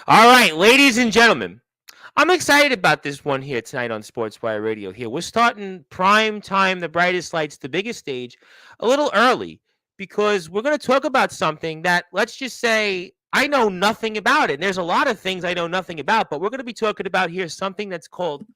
All right, ladies and gentlemen, I'm excited about this one here tonight on Sportswire Radio. Here, we're starting prime time, the brightest lights, the biggest stage, a little early because we're going to talk about something that, let's just say, I know nothing about it. And there's a lot of things I know nothing about, but we're going to be talking about here something that's called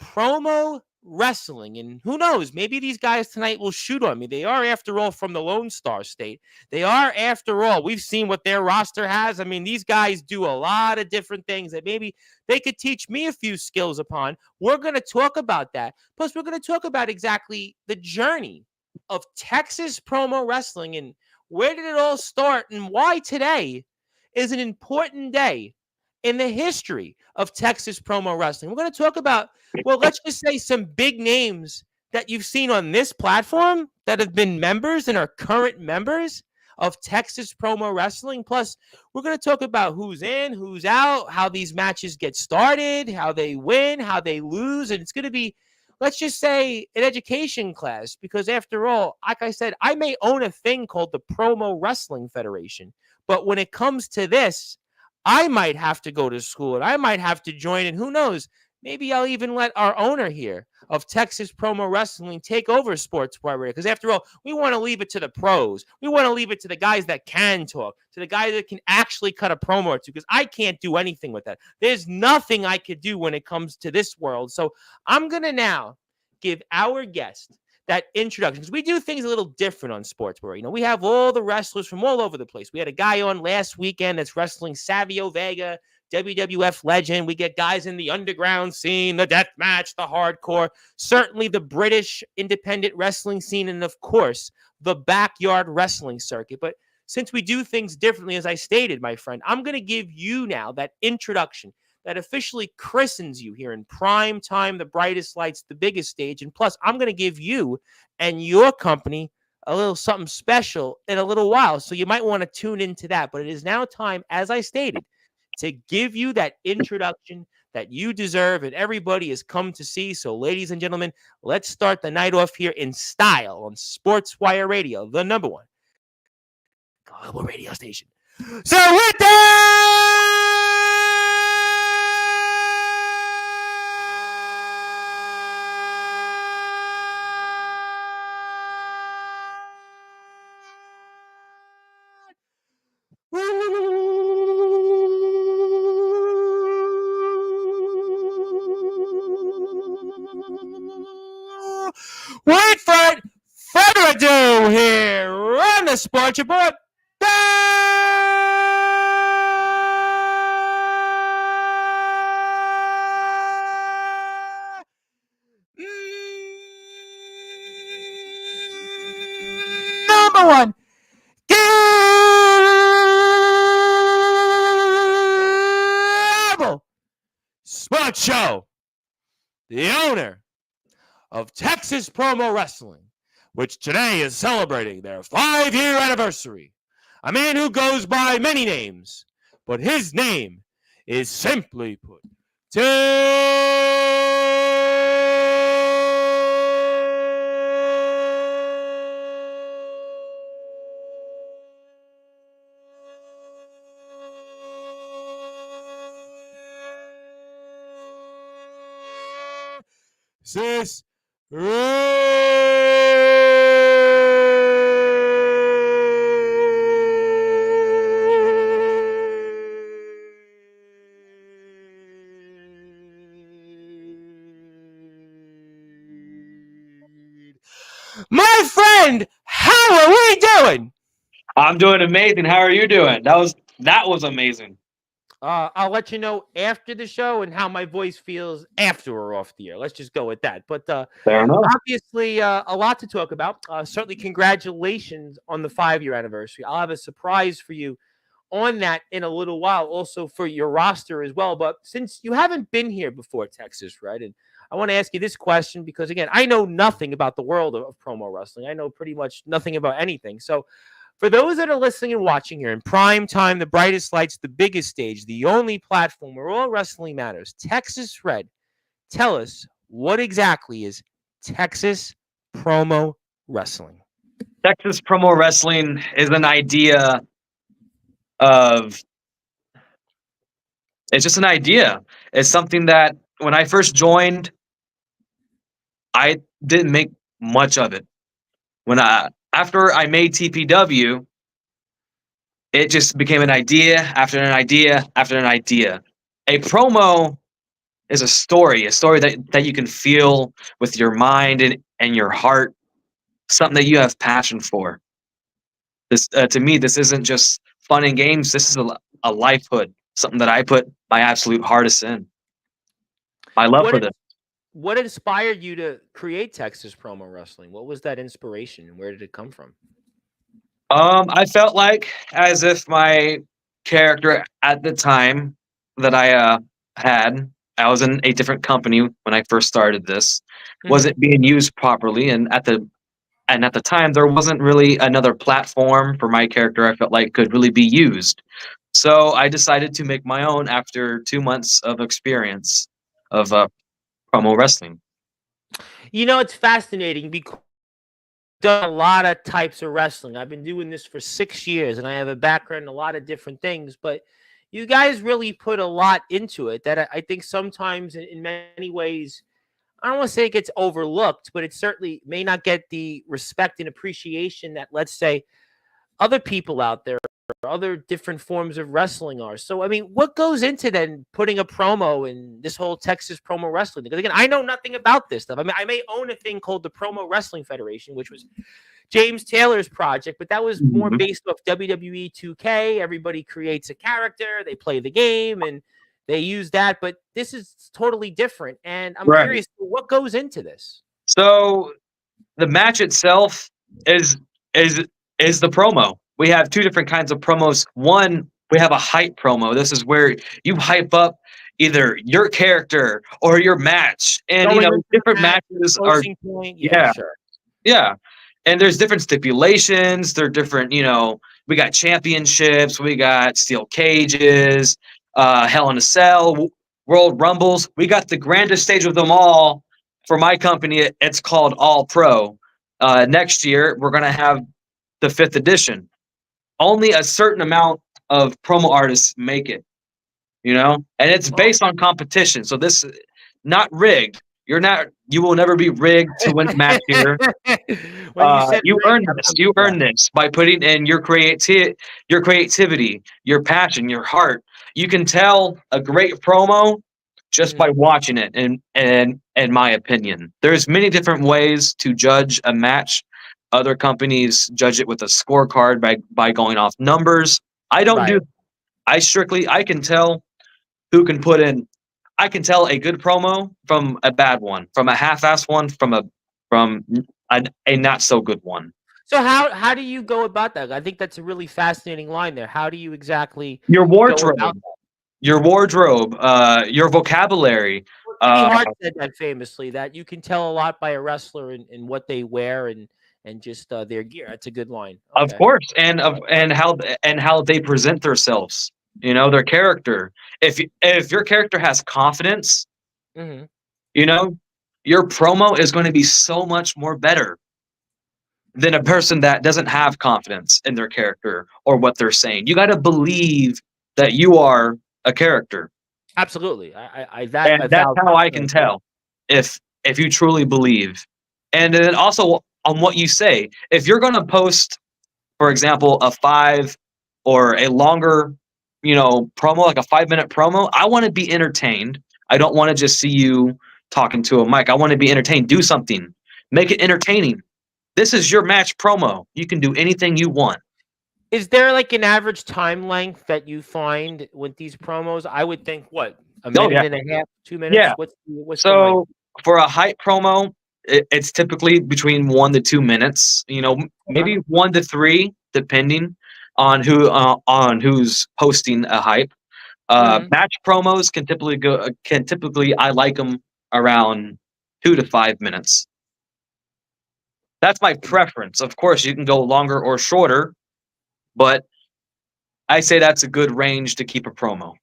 promo wrestling. And who knows, maybe these guys tonight will shoot on me. They are, after all, from the Lone Star State. They are, after all, we've seen what their roster has. I mean, these guys do a lot of different things that maybe they could teach me a few skills upon. We're going to talk about that. Plus, we're going to talk about exactly the journey of Texas promo wrestling and where did it all start and why today is an important day in the history of Texas promo wrestling. We're going to talk about, well, let's just say some big names that you've seen on this platform that have been members and are current members of Texas promo wrestling. Plus, we're going to talk about who's in, who's out, how these matches get started, how they win, how they lose. And it's going to be, let's just say, an education class because, after all, like I said, I may own a thing called the Promo Wrestling Federation. But when it comes to this, I might have to go to school and I might have to join. And who knows? Maybe I'll even let our owner here of Texas Promo Wrestling take over Sportswire because, after all, we want to leave it to the pros. We want to leave it to the guys that can talk, to the guys that can actually cut a promo or two because I can't do anything with that. There's nothing I could do when it comes to this world. So I'm going to now give our guest that introduction because we do things a little different on Sportswear. You know, we have all the wrestlers from all over the place. We had a guy on last weekend that's wrestling Savio Vega, WWF legend. We get guys in the underground scene, the death match, the hardcore, certainly the British independent wrestling scene, and of course, the backyard wrestling circuit. But since we do things differently, as I stated, my friend, I'm going to give you now that introduction that officially christens you here in prime time, the brightest lights, the biggest stage. And plus, I'm going to give you and your company a little something special in a little while. So you might want to tune into that. But it is now time, as I stated, to give you that introduction that you deserve and everybody has come to see. So, ladies and gentlemen, let's start the night off here in style on Sportswire Radio, the number one global radio station. So, with without further ado, here on the Sports Report, number one global sports show, the owner of Texas Promo Wrestling, which today is celebrating their 5-year anniversary. A man who goes by many names, but his name is simply put Texas My friend, how are we doing? I'm doing amazing. How are you doing? That was amazing. I'll let you know after the show and how my voice feels after we're off the air. Let's just go with that. But Fair enough. obviously, a lot to talk about. Certainly, congratulations on the 5-year anniversary. I'll have a surprise for you on that in a little while, also for your roster as well. But since you haven't been here before, Texas, right? And I want to ask you this question because, again, I know nothing about the world of promo wrestling. I know pretty much nothing about anything. So, for those that are listening and watching here in prime time, the brightest lights, the biggest stage, the only platform where all wrestling matters, Texas Red, tell us what exactly is Texas promo wrestling? Texas promo wrestling is an idea of It's just an idea. It's something that when I first joined, I didn't make much of it. When I After I made TPW, it just became an idea after an idea after an idea. A promo is a story that you can feel with your mind and your heart, something that you have passion for. This to me, this isn't just fun and games. This is a lifehood, something that I put my absolute hardest in. My love What for in- this. what inspired you to create Texas promo wrestling? What was that inspiration, and where did it come from? I felt like as if my character at the time that had, I was in a different company when I first started this, Hmm. wasn't being used properly, and at the time there wasn't really another platform for my character I felt like could really be used. So I decided to make my own after 2 months of experience of promo wrestling. It's fascinating because I've done a lot of types of wrestling. I've been doing this for 6 years, and I have a background in a lot of different things. But you guys really put a lot into it that I think sometimes, in many ways, I don't want to say it gets overlooked, but it certainly may not get the respect and appreciation that, let's say, other people out there, other different forms of wrestling are. So, I mean, what goes into then putting a promo in this whole Texas promo wrestling? Because again, I know nothing about this stuff. I mean, I may own a thing called the Promo Wrestling Federation, which was James Taylor's project, but that was more Mhm. based off WWE 2K. Everybody creates a character, they play the game, and they use that. But this is totally different. And I'm Right. curious, what goes into this? So the match itself is is is the promo. We have two different kinds of promos. One, we have a hype promo. This is where you hype up either your character or your match, and Going into the different match, the matches are closing point. Yeah, yeah, sure. yeah. And there's different stipulations. They're different, we got championships, we got steel cages, Hell in a Cell, World Rumbles. We got the grandest stage of them all. For my company, it's called All Pro. Next year, we're going to have the fifth edition. Only a certain amount of promo artists make it, and it's Well, based on competition. So this not rigged. You will never be rigged to win a match here. when you said You rig, earn this. You yeah, earn this by putting in your creativity, your passion, your heart. You can tell a great promo just by mhm, watching it. And in my opinion, there's many different ways to judge a match. Other companies judge it with a scorecard by going off numbers. I don't right. do. I can tell who can put in. I can tell a good promo from a bad one, from a half-ass one, from a not so good one. So how do you go about that? I think that's a really fascinating line there. How do you exactly Your go about wardrobe, that? your vocabulary. Well, Jimmy Uh, Hart said that famously, that you can tell a lot by a wrestler and what they wear and just their gear. That's a good line. of Okay. course, and how they present themselves. Their character. If your character has confidence, Hmm. you know, your promo is going to be so much more better than a person that doesn't have confidence in their character or what they're saying. You got to believe that you are a character. Absolutely. I that And a that's thousand how I can percent agree. tell if you truly believe. And then also on what you say. If you're going to post, for example, a 5 or a longer, promo, like a 5-minute promo, I want to be entertained. I don't want to just see you talking to a mic. I want to be entertained. Do something. Make it entertaining. This is your match promo. You can do anything you want. Is there like an average time length that you find with these promos? I would think what, a Oh minute yeah. and a half, 2 minutes? Yeah. What's the length? So for a hype promo, it's typically between 1 to 2 minutes. Okay. Maybe 1 to 3, depending on who's posting a hype. Hmm. Match promos can typically I like them around 2 to 5 minutes. That's my preference. Of course, you can go longer or shorter, but I say that's a good range to keep a promo.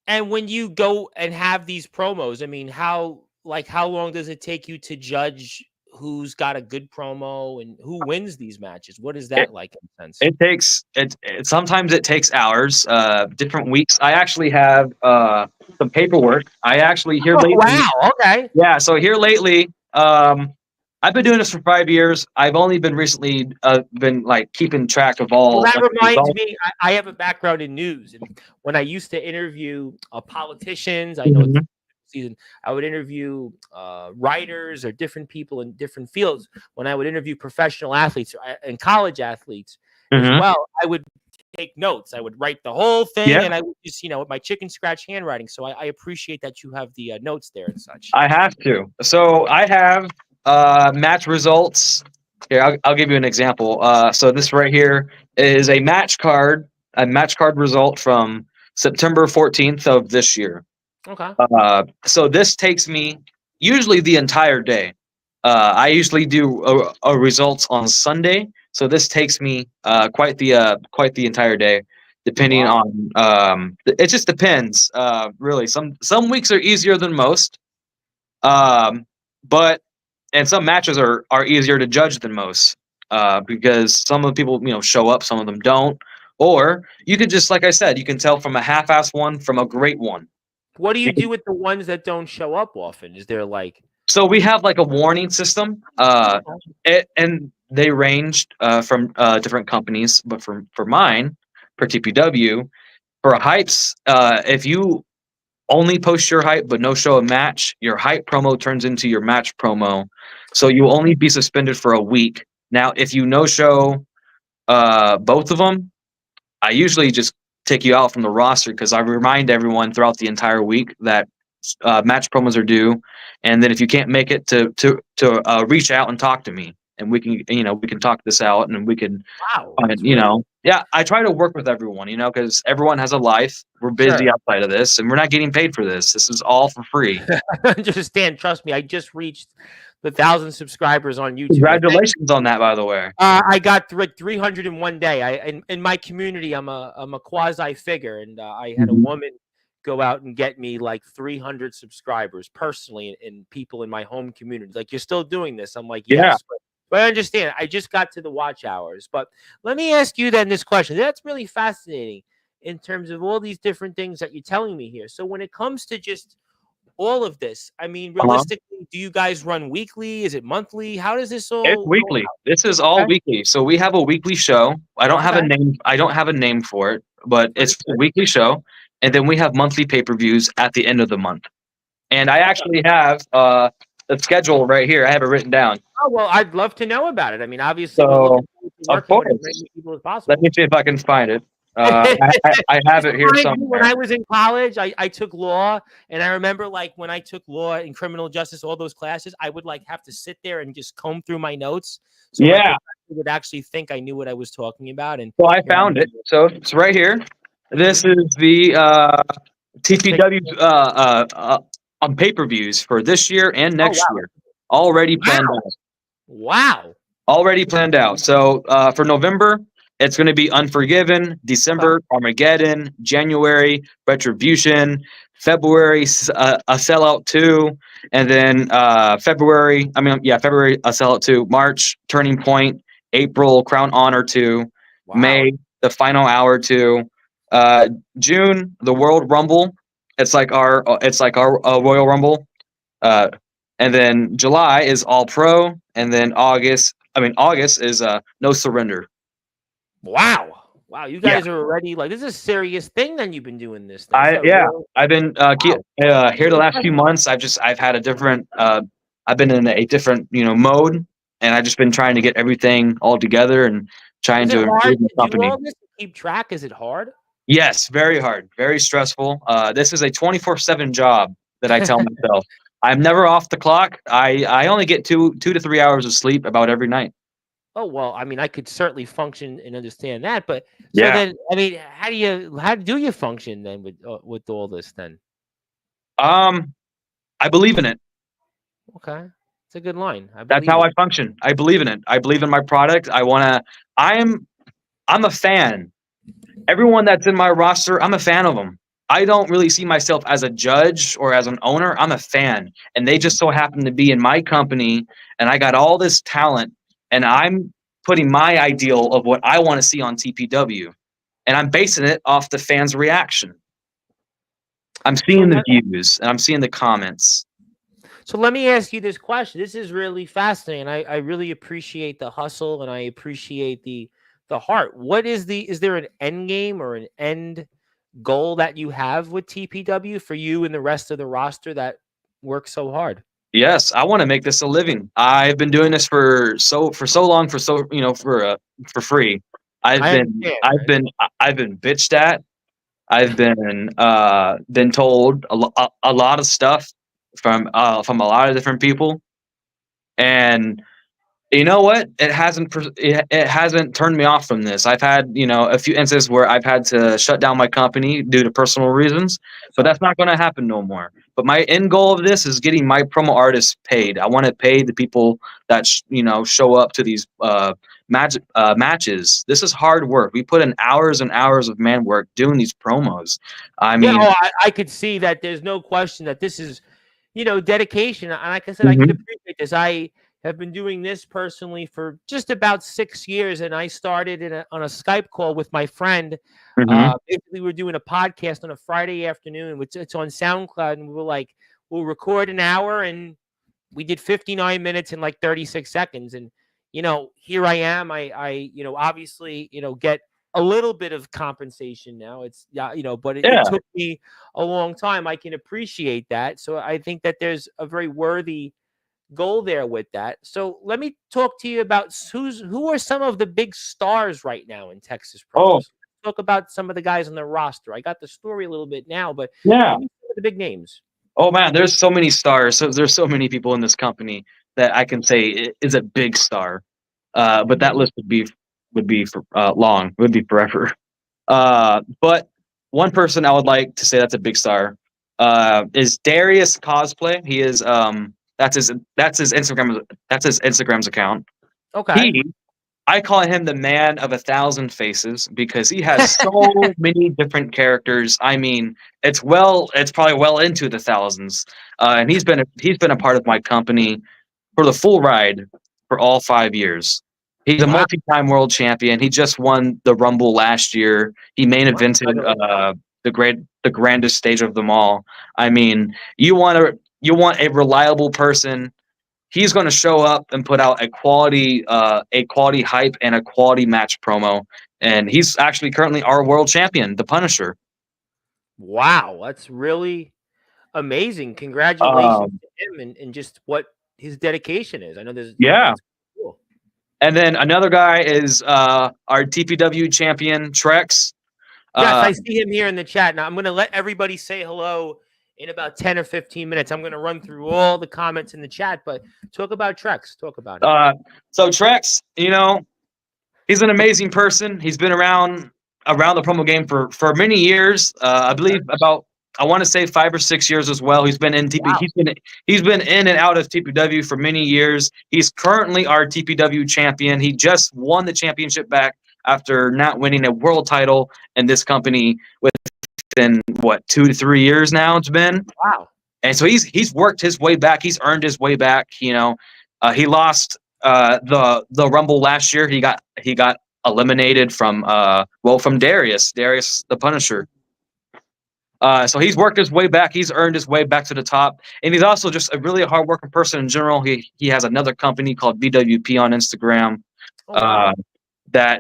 And when you go and have these promos, I mean, how long does it take you to judge who's got a good promo and who wins these matches? What is It that like in a sense? it takes sometimes it takes hours, different weeks. I actually have some paperwork. I actually here Oh, lately. wow. Okay. Yeah, so here lately, I've been doing this for 5 years. I've only been recently been like keeping track of Well, all that like reminds results. me, I have a background in news, and when I used to interview politicians, I know it's Mhm. season, I would interview writers or different people in different fields. When I would interview professional athletes and college athletes as Mhm. well, I would take notes. I would write the whole thing, Yeah, and I would just, with my chicken scratch handwriting. So I appreciate that you have the notes there and such. I have to. So I have match results. Here, I'll give you an example. So this right here is a match card result from September 14th of this year. Okay. So this takes me usually the entire day. I usually do a results on Sunday, so this takes me quite the entire day, depending Wow. on it just depends. Really, some weeks are easier than most, um, but and some matches are easier to judge than most, because some of the people show up, some of them don't, or you could just like I said, you can tell from a half-ass one from a great one. What do you do with the ones that don't show up often? Is there like, So we have like a warning system, and they ranged from different companies, but for mine, for TPW, for hypes, if you only post your hype but no show a match, your hype promo turns into your match promo, so you will only be suspended for a week. Now, if you no show both of them, I usually just take you out from the roster because I remind everyone throughout the entire week that match promos are due, and then if you can't make it to reach out and talk to me, and we can talk this out, and we can wow, find that's really yeah. I try to work with everyone, because everyone has a life. We're busy sure. outside of this, and we're not getting paid for this. This is all for free. Understand, trust me, I just reached the 1,000 subscribers on YouTube. Congratulations on that, by the way. I got 300 in one day. In my community, I'm a quasi figure, and I had a Mhm. woman go out and get me like 300 subscribers personally, and people in my home community. Like, you're still doing this? I'm like, Yeah. yes, but I understand. I just got to the watch hours. But let me ask you then this question. That's really fascinating in terms of all these different things that you're telling me here. So when it comes to just all of this, I mean, Uh-huh. realistically, do you guys run weekly? Is it monthly? How does this It's all go weekly. This is all about? weekly. So we have a weekly show. I don't have a Okay. name. I don't have a name for it, but it's a Understood. weekly show. And then we have monthly pay-per-views at the end of the month. And I Okay. actually have the schedule right here. I have it written down. Oh, well, I'd love to know about it. I mean, obviously, we're So, looking forward to of working with as course, many people as let me possible. see if I can find it. I have This it here reminds me when somewhere. I was in college, I took law, and I remember like when I took law and criminal justice, all those classes, I would like have to sit there and just comb through my notes so my Yeah. professor would actually think I knew what I was talking about. And So I here I found it. am. So it's right here. This Mhm. is the Let's take. TPW on pay-per-views for this year and Oh, next wow. year. Already planned Wow. out. Wow. Already planned out. So for November, it's going to be Unforgiven. Okay. December, Armageddon. January, Retribution. February, a Sellout 2. And then February, a Sellout 2. March, Turning Point. April, Crown Honor 2. Wow. May, the Final Hour 2. Uh, June, the World Rumble. It's like our Royal Rumble. Uh, and then July is All Pro, and then August is No Surrender. Wow. Wow. You Yeah, guys are already like, this is a serious thing. Then you've been doing this. Then it's a yeah. real. I've been Wow. here the last few months. I've had a different. I've been in a different mode, and I've just been trying to get everything all together and trying Is it to hard improve the to do company. all this? To keep track? Is it hard? Yes, very hard, very stressful. This is a 24/7 job that I tell myself. I'm never off the clock. I only get 2 to 3 hours of sleep about every night. Oh, well, I mean, I could certainly function and understand that, but so Yeah. then, I mean, how do you function then with all this then? Um, I believe in it. Okay, it's a good line. I That's believe how in I it. function. I believe in it. I believe in my product. I'm a fan. Everyone that's in my roster, I'm a fan of them. I don't really see myself as a judge or as an owner. I'm a fan, and they just so happen to be in my company, and I got all this talent, and I'm putting my ideal of what I want to see on TPW, and I'm basing it off the fans' reaction. I'm So seeing the views, and I'm seeing the comments. So let me ask you this question. This is really fascinating. I really appreciate the hustle and I appreciate the heart. Is there an end game or an end goal that you have with TPW for you and the rest of the roster that works so hard? Yes, I want to make this a living. I've been doing this for so long for free. I've I been understand. I've been I've been bitched at. I've been told a lot of stuff from a lot of different people, and you know what? It hasn't turned me off from this. I've had, a few instances where I've had to shut down my company due to personal reasons, but So that's not going to happen no more. But my end goal of this is getting my promo artists paid. I want to pay the people that show up to these matches. This is hard work. We put in hours and hours of man work doing these promos. I yeah, mean, I could see that there's no question that this is, dedication. And like I said, I can mhm, appreciate this. I have been doing this personally for just about 6 years, and I started on a Skype call with my friend. mhm. Basically, we're doing a podcast on a Friday afternoon, which it's on SoundCloud, and we were like, we'll record an hour, and we did 59 minutes in like 36 seconds. And, here I am. Obviously, get a little bit of compensation now. It's, yeah, but it Yeah. took me a long time. I can appreciate that. So I think that there's a very worthy goal there with that. So let me talk to you about who are some of the big stars right now in Texas Pro Oh, Wrestling. Talk about some of the guys on the roster. I got the story a little bit now, but yeah. give me some of the big names. Oh man, there's so many stars. So there's so many people in this company that I can say is a big star. But that Mhm. list would be for long, would be forever. But one person I would like to say that's a big star is Darius Cosplay. He is that's his Instagram's account. Okay. He I call him the man of 1,000 faces because he has so many different characters. I mean, it's probably well into the thousands. And he's been a part of my company for the full ride for all 5 years. He's a Wow. multi-time world champion. He just won the Rumble last year. He main Wow. evented Congratulations. the grandest stage of them all. I mean, you want a reliable person. He's going to show up and put out a quality hype and a quality match promo. And he's actually currently our world champion, the Punisher. Wow. That's really amazing. Congratulations Um, to him and just what his dedication is. I know yeah. that's cool. And then another guy is our TPW champion, Trex. Yes, Uh, I see him here in the chat. Now I'm going to let everybody say hello in about 10 or 15 minutes. I'm going to run through all the comments in the chat, but talk about Trex. Talk about him. uh, so Trex, he's an amazing person. He's been around the promo game for many years. I Okay. believe about I want to say 5 or 6 years as well. He's been in TP. Wow. He's been in and out of TPW for many years. He's currently our TPW champion. He just won the championship back after not winning a world title in this company within what 2 to 3 years now. It's been. Wow. And so he's worked his way back. He's earned his way back. He lost the Rumble last year. He got eliminated from Darius the Punisher. So he's worked his way back. He's earned his way back to the top, and he's also just a really hardworking person in general. He has another company called BWP on Instagram. Oh, Uh, wow.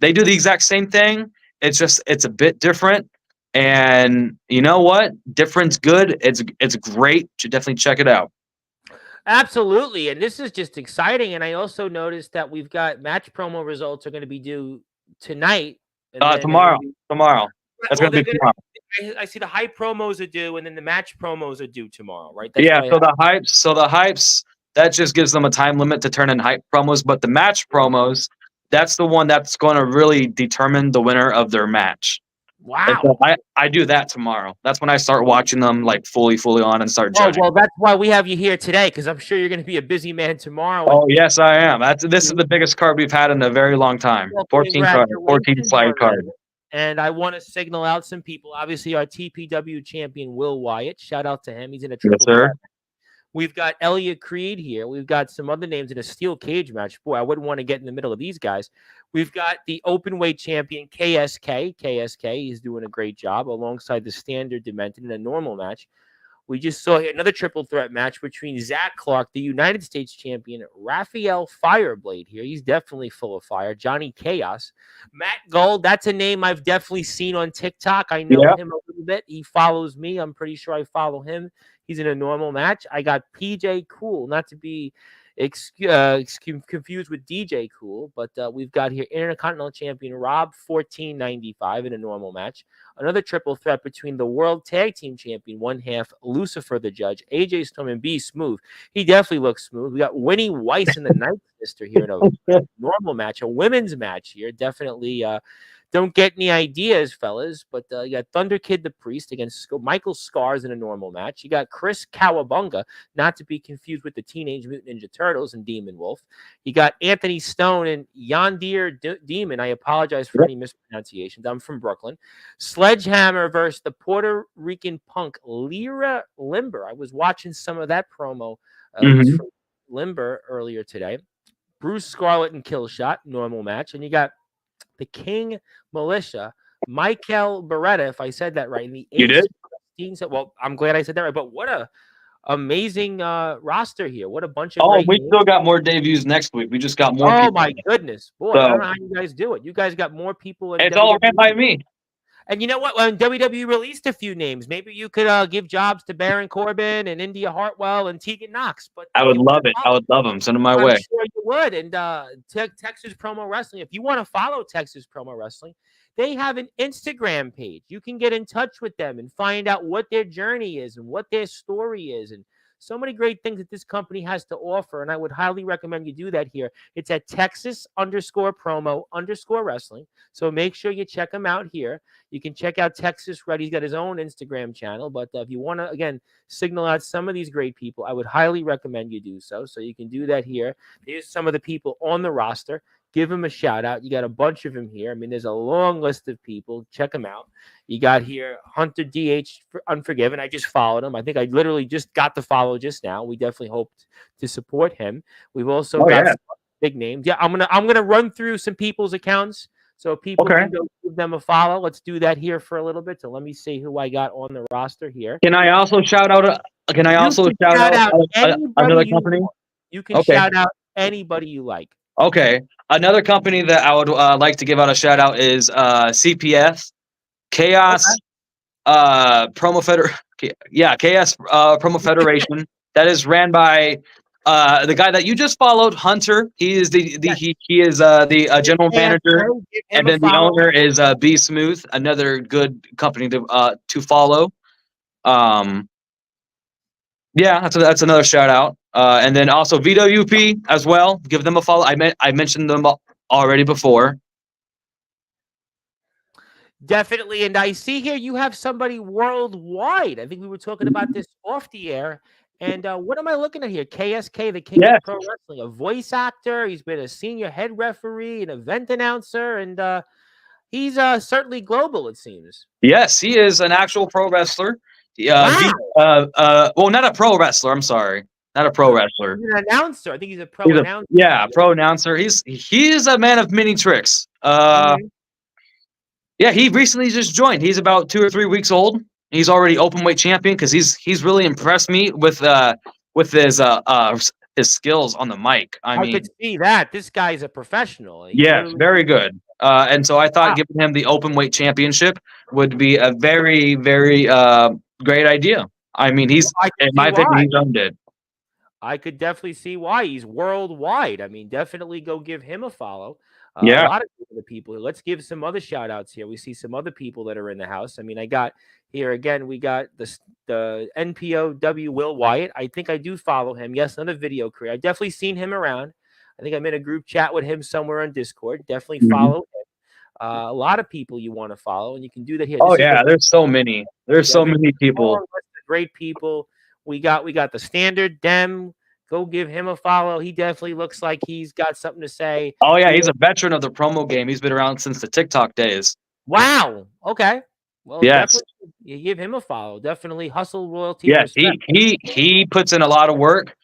they do the exact same thing. It's a bit different. And you know what? Different's good. It's great. You should definitely check it out. Absolutely. And this is just exciting. And I also noticed that we've got match promo results are going to be due tonight. And then they're going Tomorrow. to be, Tomorrow. That's well, gonna they're be going tomorrow. to, I see the high promos are due and then the match promos are due tomorrow, right? That's Yeah. what I So have. the hypes that just gives them a time limit to turn in hype promos, but the match promos, that's the one that's going to really determine the winner of their match. And so Wow. I do that tomorrow. That's when I start watching them like fully on and start Oh, judging. well, that's why we have you here today, because I'm sure you're going to be a busy man tomorrow. And Oh yes, I am. This is the biggest card we've had in a very long time. well, 14 card, 14 congratulations slide on that. card. And I want to signal out some people. Obviously, our TPW champion, Will Wyatt. Shout out to him. He's in a Yes, triple sir. threat. We've got Elliot Creed here. We've got some other names in a steel cage match. Boy, I wouldn't want to get in the middle of these guys. We've got the open weight champion, KSK. KSK, he's doing a great job alongside the standard dimension in a normal match. We just saw another triple threat match between Zach Clark, the United States champion, Raphael Fireblade here. He's definitely full of fire. Johnny Chaos. Matt Gold, that's a name I've definitely seen on TikTok. I know Yeah. him a little bit. He follows me. I'm pretty sure I follow him. He's in a normal match. I got PJ Cool, not to be confused with DJ Cool, but we've got here Intercontinental Champion Rob 1495 in a normal match. Another triple threat between the World Tag Team Champion, one half Lucifer the Judge, AJ Storm, and B Smooth. He definitely looks smooth. We got Winnie Weiss and the Night Sister here in a normal match, a women's match here. Definitely don't get any ideas, fellas, but you got Thunder Kid the Priest against Michael Scars in a normal match. You got Chris Kawabunga, not to be confused with the Teenage Mutant Ninja Turtles and Demon Wolf. You got Anthony Stone and Yondir Demon. I apologize for any mispronunciations. I'm from Brooklyn. Sledgehammer versus the Puerto Rican punk Lyra Limber. I was watching some of that promo from Limber earlier today. Bruce Scarlett and Killshot, normal match. And you got the King Militia, Michael Beretta, if I said that right. In the You did? Well, I'm glad I said that right. But what a amazing roster here. What a bunch of Oh, great we names. still got more debuts next week. We just got more people. Oh, my goodness. Boy, I don't know how you guys do it. You guys got more people. It's all ran by me. And you know what? When WWE released a few names, maybe you could give jobs to Baron Corbin and India Hartwell and Tegan Knox. But I would love it. I would love them. Send them my I'm way. sure you would. And Texas Promo Wrestling, if you want to follow Texas Promo Wrestling, they have an Instagram page. You can get in touch with them and find out what their journey is and what their story is. And so many great things that this company has to offer. And I would highly recommend you do that here. It's at Texas_promo_wrestling. So make sure you check them out here. You can check out Texas Red. He's got his own Instagram channel. But if you want to, again, signal out some of these great people, I would highly recommend you do so. So you can do that here. Here's some of the people on the roster. Give them a shout out. You got a bunch of them here. I mean, there's a long list of people. Check them out. You got here Hunter DH Unforgiven. I just followed him. I think I literally just got the follow just now. We definitely hoped to support him. We've also got some big names. Yeah, I'm gonna run through some people's accounts so people can go give them a follow. Let's do that here for a little bit. So let me see who I got on the roster here. Can I also shout out? Another company? You can shout out anybody you like. Okay. Another company that I would like to give out a shout out is CPF, Chaos Promo Chaos Promo Federation. That is ran by the guy that you just followed, Hunter. He is the general manager, and then the owner is B Smooth, another good company to follow. Yeah, that's another shout out. And then also VWP as well. Give them a follow. I mentioned them already before. Definitely. And I see here you have somebody worldwide. I think we were talking about this off the air. And what am I looking at here? KSK, the King of Pro Wrestling, a voice actor. He's been a senior head referee, an event announcer, and he's certainly global, it seems. Yes, he is an actual pro wrestler. Wow. Well, not a pro wrestler. I'm sorry, not a pro wrestler. He's an announcer. I think he's a pro announcer. Pro announcer. He's a man of many tricks. Yeah, he recently just joined. He's about 2 or 3 weeks old. He's already open weight champion because he's really impressed me with his skills on the mic. I mean, could see that this guy's a professional. Yes, very good. And so I thought giving him the open weight championship would be a very, very great idea. I mean, in my opinion, he's earned it. I could definitely see why. He's worldwide. I mean, definitely go give him a follow. A lot of people. Let's give some other shout outs here. We see some other people that are in the house. I mean, I got here again, we got the NPOW Will Wyatt. I think I do follow him. Yes, another video career. I've definitely seen him around. I think I'm in a group chat with him somewhere on Discord. Definitely follow him. A lot of people you want to follow, and you can do that here. There's so many. There's so many people. Great people. We got the standard Dem. Go give him a follow. He definitely looks like he's got something to say. Oh yeah, he's a veteran of the promo game. He's been around since the TikTok days. Wow. Okay. Well, Yes. definitely you give him a follow. Definitely hustle royalty and Yes. respect. He puts in a lot of work.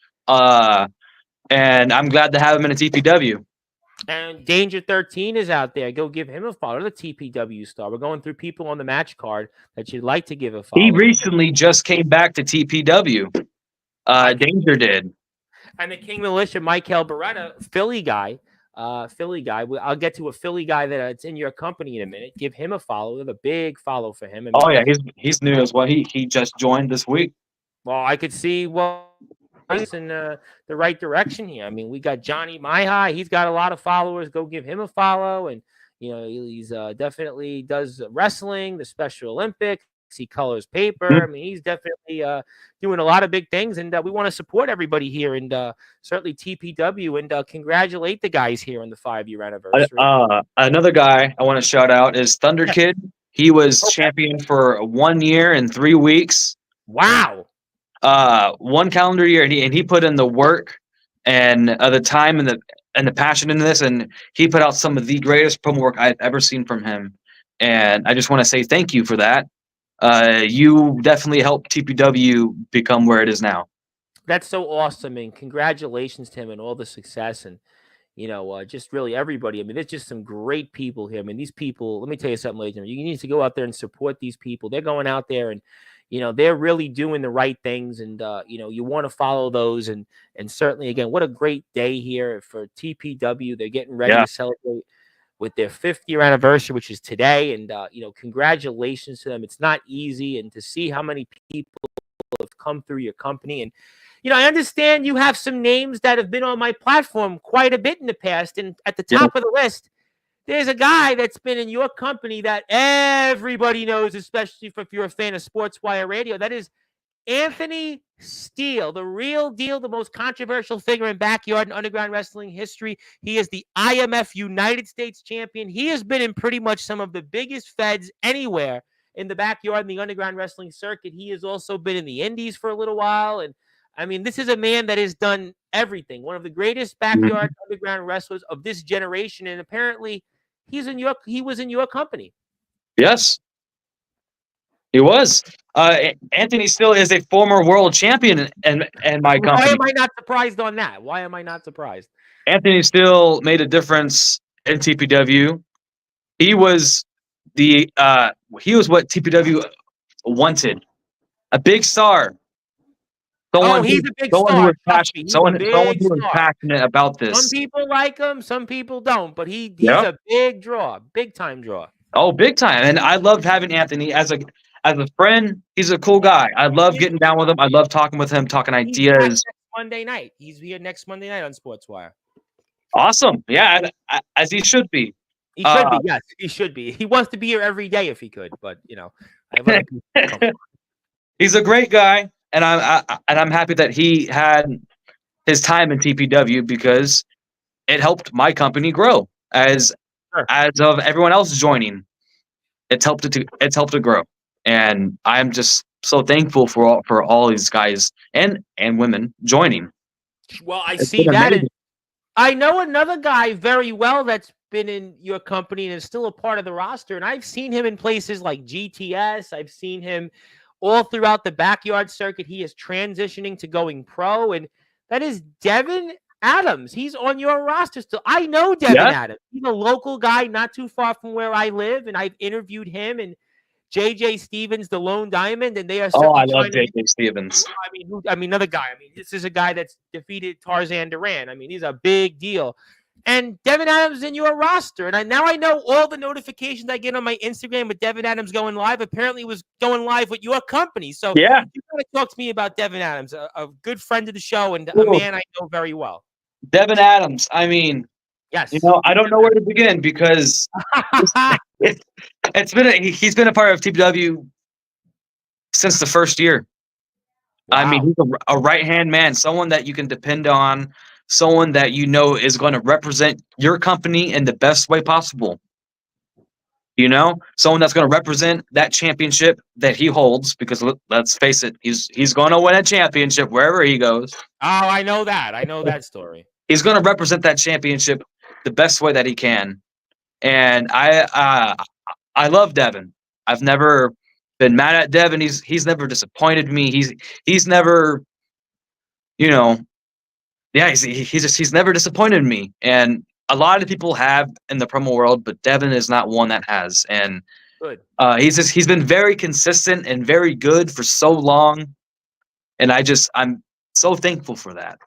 And I'm glad to have him in a TPW. And Danger 13 is out there. Go give him a follow. The TPW star. We're going through people on the match card that you'd like to give a He follow. recently just came back to TPW. I can, Danger did. and the King Militia, Michael Beretta, Philly guy. Philly guy. I'll get to a Philly guy that's in your company in a minute. Give him a follow. A big follow for him. I Oh mean, yeah, he's new as well. He just joined this week. well, I could see he's in the right direction here. I mean, we got Johnny Maihai. He's got a lot of followers. Go give him a follow. And, he's definitely does wrestling, the Special Olympics. He colors paper. I Mhm. mean, he's definitely doing a lot of big things. And we want to support everybody here and certainly TPW and congratulate the guys here on the 5-year anniversary. Another guy I want to shout out is Thunder Yeah. Kid. He was Okay. champion for 1 year and 3 weeks. Wow. 1 calendar year, and he put in the work and the time and the passion in this, and he put out some of the greatest promo work I've ever seen from him. And I just want to say thank you for that. You definitely helped TPW become where it is now. That's so awesome. And congratulations to him and all the success. And just really everybody. I mean, there's just some great people here. I mean, these people, let me tell you something, ladies and gentlemen, you need to go out there and support these people. They're going out there and, they're really doing the right things. And, you want to follow those. And certainly, again, what a great day here for TPW. They're getting ready Yeah. to celebrate with their 5th-year anniversary, which is today. And, congratulations to them. It's not easy. And to see how many people have come through your company. And, I understand you have some names that have been on my platform quite a bit in the past. And at the Yeah. top of the list, there's a guy that's been in your company that everybody knows, especially if you're a fan of Sportswire Radio. That is Anthony Steele, the real deal, the most controversial figure in backyard and underground wrestling history. He is the IMF United States champion. He has been in pretty much some of the biggest feds anywhere in the backyard and the underground wrestling circuit. He has also been in the indies for a little while. And I mean, this is a man that has done everything. One of the greatest backyard underground wrestlers of this generation. And apparently he was in your company. Yes, he was. Anthony still is a former world champion in my Why company. am I not surprised on that? Why am I not surprised? Anthony still made a difference in TPW. He was what TPW wanted. A big star. Oh, he's a big Someone who star. was Trust me, passionate. he's a Someone big who was star. passionate about Some this. people like him, some people don't, but he's Yeah. a big draw, big time draw. Oh, big time. And I loved having Anthony as a friend. He's a cool guy. I love getting down with him. I love talking with him, talking He's back ideas. next Monday night. He's here next Monday night on Sportswire. Awesome. Yeah, as he should be. He should be, yes, he should be. He wants to be here every day if he could, but I have other people come on. He's a great guy, and I'm happy that he had his time in TPW because it helped my company grow as Sure. of everyone else joining. It's helped to grow, and I'm just so thankful for all these guys and women joining. Well, I It's see been that. amazing. And I know another guy very well that's been in your company and is still a part of the roster. And I've seen him in places like GTS. I've seen him all throughout the backyard circuit. He is transitioning to going pro. And that is Devin Adams. He's on your roster still. I know Devin Adams. He's a local guy not too far from where I live. And I've interviewed him and JJ Stevens, the Lone Diamond, and they are Oh, I certainly love trying to. JJ Stevens. I mean, another guy. I mean, this is a guy that's defeated Tarzan Duran. I mean, he's a big deal. And Devin Adams is in your roster. And now I know all the notifications I get on my Instagram with Devin Adams going live. Apparently, was going live with your company. So Yeah. you got to talk to me about Devin Adams, a good friend of the show and Ooh. a man I know very well. Devin Adams. I mean, Yes. I don't know where to begin because he's been a part of TPW since the first year. Wow. I mean, he's a right-hand man, someone that you can depend on, someone that is going to represent your company in the best way possible. Someone that's going to represent that championship that he holds, because let's face it, he's going to win a championship wherever he goes. Oh, I know that. I know that story. He's going to represent that championship the best way that he can. And I I love Devin. I've never been mad at Devin. He's never disappointed me. He's never, you know, yeah, he's never disappointed me. And a lot of people have in the promo world, but Devin is not one that has. And Good. he's been very consistent and very good for so long. And I'm so thankful for that.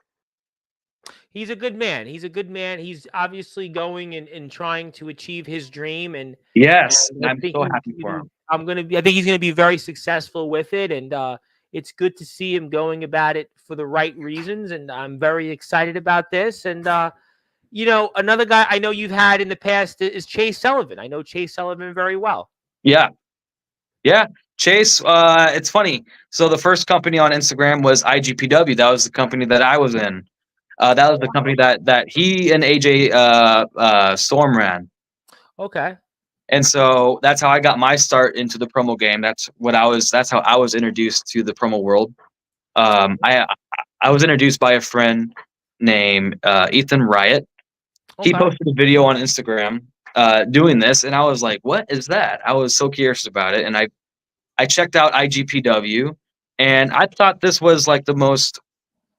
He's a good man. He's a good man. He's obviously going and trying to achieve his dream, and Yes, and I I'm think so happy for him. I think he's gonna be very successful with it, and it's good to see him going about it for the right reasons, and I'm very excited about this. And another guy I know you've had in the past is Chase Sullivan. I know Chase Sullivan very well. Yeah, yeah. Chase, it's funny. So the first company on Instagram was IGPW. That was the company that I was in. That was the company that he and AJ Storm ran. Okay. And so that's how I got my start into the promo game. That's how I was introduced to the promo world. I was introduced by a friend named Ethan Riot. He Okay. posted a video on Instagram doing this, and I was like, "What is that?" I was so curious about it, and I checked out IGPW, and I thought this was like the most,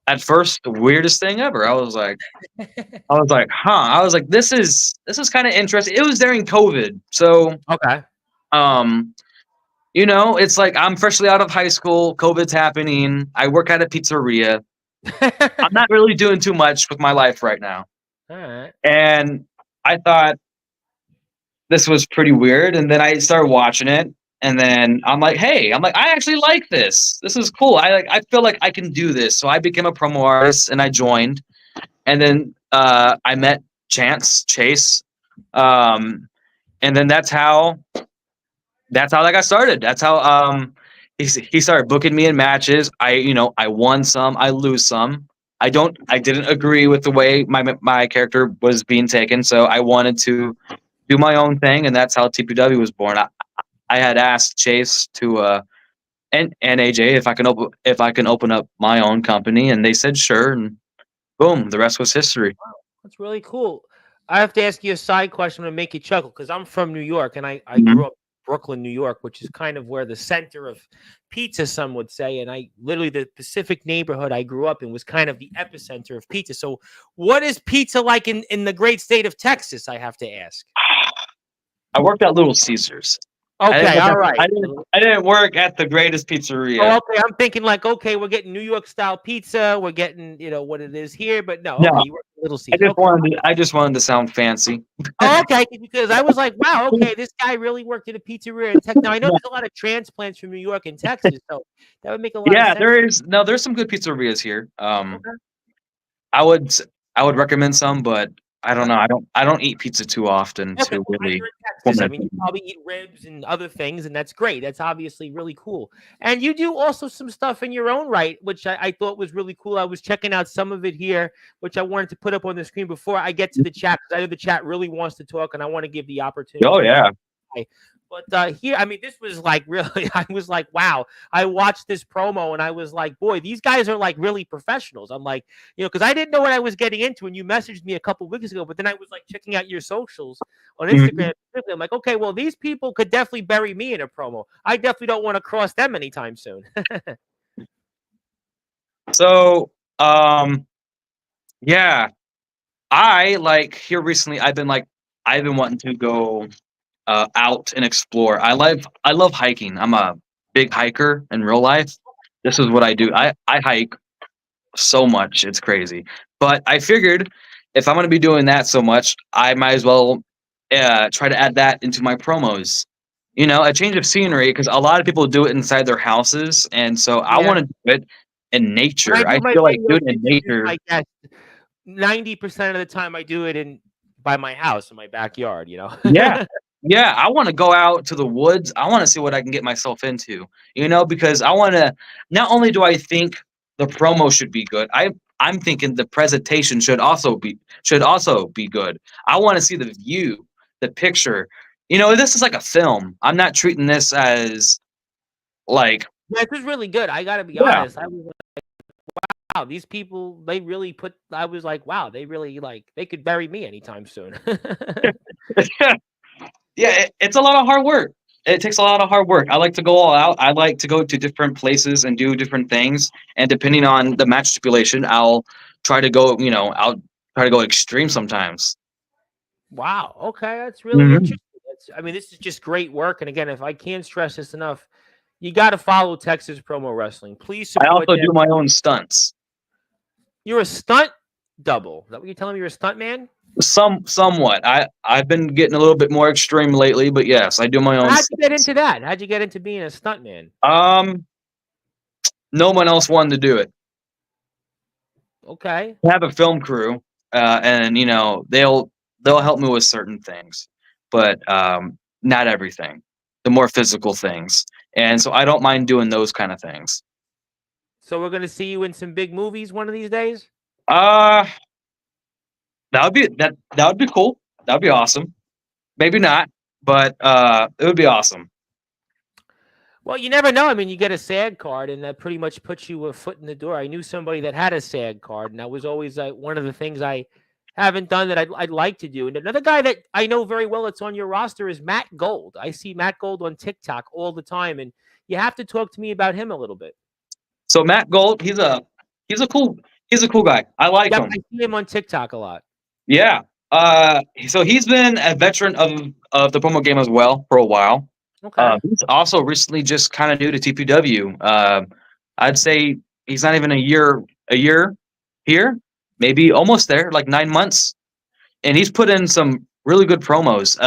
at first, the weirdest thing ever. Huh. I was like, this is kind of interesting. It was during COVID, so Okay. um, it's like I'm freshly out of high school. COVID's happening. I work at a pizzeria. I'm not really doing too much with my life right now, All right. and I thought this was pretty weird. And then I started watching it, and then I actually like this. This is cool. I feel like I can do this. So I became a promo artist, and I joined. And then I met Chase, and then that's how that got started. That's how he started booking me in matches. I won some, I lose some. I didn't agree with the way my character was being taken, so I wanted to do my own thing, and that's how TPW was born. I had asked Chase to and AJ if I can open up my own company, and they said sure, and boom, the rest was history. That's really cool. I have to ask you a side question to make you chuckle because I'm from New York and I Mhm. grew up in Brooklyn, New York, which is kind of where the center of pizza, some would say. And I literally, the Pacific neighborhood I grew up in was kind of the epicenter of pizza. So, what is pizza like in the great state of Texas? I have to ask. I worked at Little Caesars. I didn't Okay, work all at right. I didn't work at the greatest pizzeria. Oh, okay. I'm thinking like, okay, we're getting New York style pizza. We're getting, what it is here, but no, okay, No, you work at Little Caesars. Okay. I just wanted to sound fancy. Oh, okay, because I was like, wow, okay, this guy really worked at a pizzeria in Texas. Now I know No. there's a lot of transplants from New York and Texas, so that would make a lot of Yeah, sense. there's some good pizzerias here. Okay, I would s- I would recommend some, but I don't okay, know. I don't eat pizza too often okay. to Well, really you're in form Texas. an I mean, you opinion. probably eat ribs and other things, and that's great. That's obviously really cool. And you do also some stuff in your own right, which I thought was really cool. I was checking out some of it here, which I wanted to put up on the screen before I get to the chat because I know the chat really wants to talk, and I want to give the opportunity Oh to yeah. Hi. But here, I mean, this was like really, I was like, wow. I watched this promo and I was like, boy, these guys are like really professionals. I'm like, because I didn't know what I was getting into. And you messaged me a couple weeks ago, but then I was like checking out your socials on Mhm. Instagram. I'm like, okay, well, these people could definitely bury me in a promo. I definitely don't want to cross them anytime soon. So yeah, I like here recently. I've been wanting to go out and explore. I love hiking. I'm a big hiker in real life. This is what I do. I hike so much. It's crazy. But I figured if I'm going to be doing that so much, I might as well try to add that into my promos. A change of scenery because a lot of people do it inside their houses, and so I Yeah. want to do it in When I nature. do I my feel like video doing it in interviews, nature. I guess 90% of the time I do it in by my house in my backyard, Yeah. Yeah, I wanna go out to the woods. I wanna see what I can get myself into, because I wanna not only do I think the promo should be good, I'm thinking the presentation should also be good. I wanna see the view, the picture. This is like a film. I'm not treating this as like Yeah, this is really good. I gotta be yeah. honest. I was like, wow, these people, they really put. I was like, wow, they really like they could bury me anytime soon. Yeah, it's a lot of hard work. It takes a lot of hard work. I like to go all out. I like to go to different places and do different things. And depending on the match stipulation, I'll try to go. I'll try to go extreme sometimes. Wow. Okay, that's really Hmm. interesting. I mean, this is just great work. And again, if I can't stress this enough, you got to follow Texas Promo Wrestling. Please I support also them. do my own stunts. You're a stunt double. Is that what you're telling me? You're a stunt man? Somewhat. I've been getting a little bit more extreme lately, but yes, I do my own How'd you get stunts. into that? How'd you get into being a stunt man? Um, no one else wanted to do it. Okay. I have a film crew, and they'll help me with certain things, but not everything. The more physical things, and so I don't mind doing those kind of things. So we're gonna see you in some big movies one of these days? Uh that would be cool. That would be awesome. Maybe not, but it would be awesome. Well, you never know. I mean, you get a SAG card, and that pretty much puts you a foot in the door. I knew somebody that had a SAG card, and that was always one of the things I haven't done that I'd like to do. And another guy that I know very well that's on your roster is Matt Gold. I see Matt Gold on TikTok all the time, and you have to talk to me about him a little bit. So Matt Gold, he's a cool he's a cool guy. I like Yep, him. I see him on TikTok a lot. Yeah. So he's been a veteran of the promo game as well for a while. Okay. He's also recently just kind of new to TPW. I'd say he's not even a year here, maybe almost there, like 9 months, and he's put in some really good promos.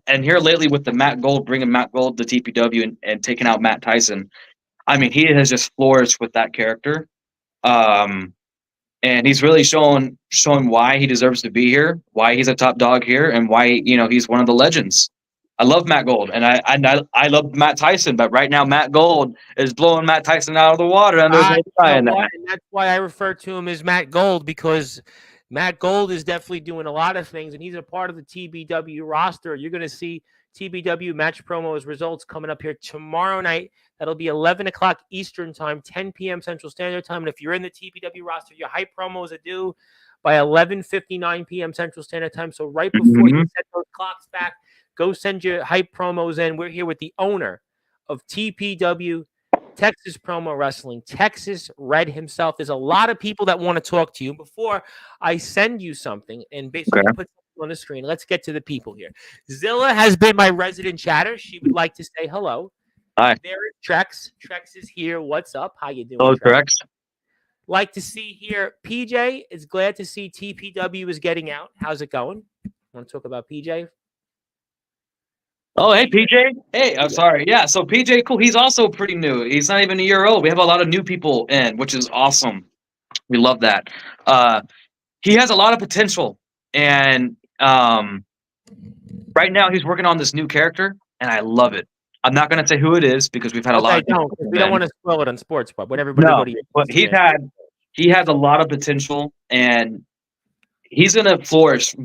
And here lately with the Matt Gold, bringing Matt Gold to TPW and taking out Matt Tyson. I mean, he has just flourished with that character. Um, and he's really showing why he deserves to be here, why he's a top dog here, and why he's one of the legends. I love Matt Gold, and I love Matt Tyson, but right now Matt Gold is blowing Matt Tyson out of the water, and there's no You know denying what? that. And that's why I refer to him as Matt Gold, because Matt Gold is definitely doing a lot of things, and he's a part of the TBW roster. You're going to see TBW match promos results coming up here tomorrow night. That'll be 11 o'clock Eastern time, 10 p.m. Central Standard Time. And if you're in the TBW roster, your hype promos are due by 11:59 p.m. Central Standard Time. So right before you Mhm. set those clocks back, go send your hype promos in. We're here with the owner of TPW, Texas Promo Wrestling, Texas Red himself. There's a lot of people that want to talk to you. Before I send you something and basically Okay. put something on the screen, let's get to the people here. Zilla has been my resident chatter. She would like to say hello. Hi. There is Trex. Trex is here. What's up? How you doing, Hello, Trex? correct. Like to see here. PJ is glad to see TPW is getting out. How's it going? Want to talk about PJ? Oh, hey, PJ. Hey, I'm sorry. Yeah, so PJ, cool. He's also pretty new. He's not even a year old. We have a lot of new people in, which is awesome. We love that. Uh, he has a lot of potential, and right now he's working on this new character, and I love it. I'm not going to say who it is because we've had a lot Okay, of new don't, people because come we don't in. want to spoil it on Sports Pub. When everybody go No, to your but Instagram. he has a lot of potential, and he's going to flourish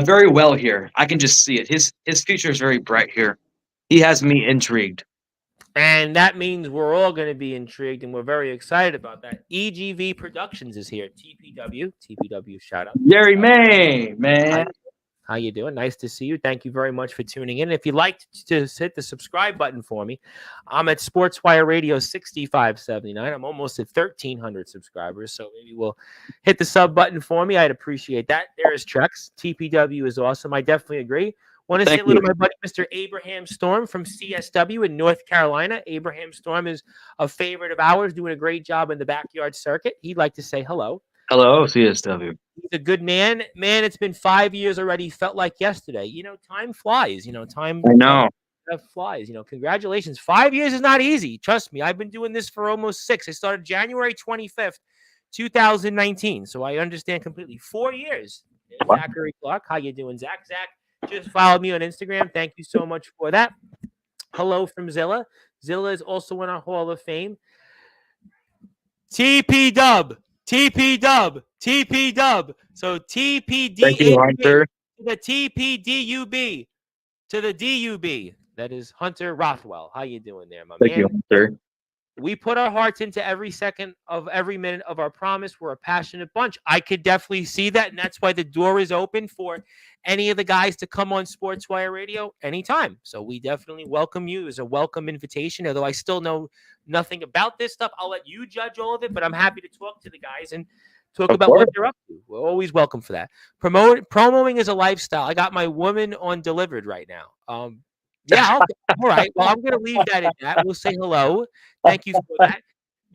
very well here. I can just see it. His future is very bright here. He has me intrigued. And that means we're all going to be intrigued, and we're very excited about that. EGV Productions is here. TPW, shout out. Jerry May, How man. you, how you doing? Nice to see you. Thank you very much for tuning in. If you'd like to hit the subscribe button for me, I'm at Sportswire Radio 6579. I'm almost at 1,300 subscribers, so maybe we'll hit the sub button for me. I'd appreciate that. There is Trex. TPW is awesome. I definitely agree. Want to say Thank hello to you. my buddy, Mr. Abraham Storm from CSW in North Carolina. Abraham Storm is a favorite of ours, doing a great job in the backyard circuit. He'd like to say hello. Hello, CSW. He's a good man. Man, it's been 5 years already. Felt like yesterday. Time flies. I Time know. flies. Congratulations. 5 years is not easy. Trust me. I've been doing this for almost 6. I started January 25th, 2019. So I understand completely. 4 years. There's Wow. Zachary Clark. How you doing, Zach? Zach just followed me on Instagram. Thank you so much for that. Hello from Zilla. Zilla is also in our Hall of Fame. TP Dub, TP Dub, TP Dub. So Thank you, TPDAB Hunter. to the TPDUB to the DUB. That is Hunter Rothwell. How you doing there, my Thank you, man? Hunter. We put our hearts into every second of every minute of our promise. We're a passionate bunch. I could definitely see that, and that's why the door is open for any of the guys to come on Sportswire Radio anytime. So we definitely welcome you. It's a welcome invitation. Although I still know nothing about this stuff, I'll let you judge all of it. But I'm happy to talk to the guys and talk Of about course. what they're up to. We're always welcome for that. Promoting is a lifestyle. I got my woman on delivered right now. Yeah, okay. All right. Well, I'm going to leave that at that. We'll say hello. Thank you for that.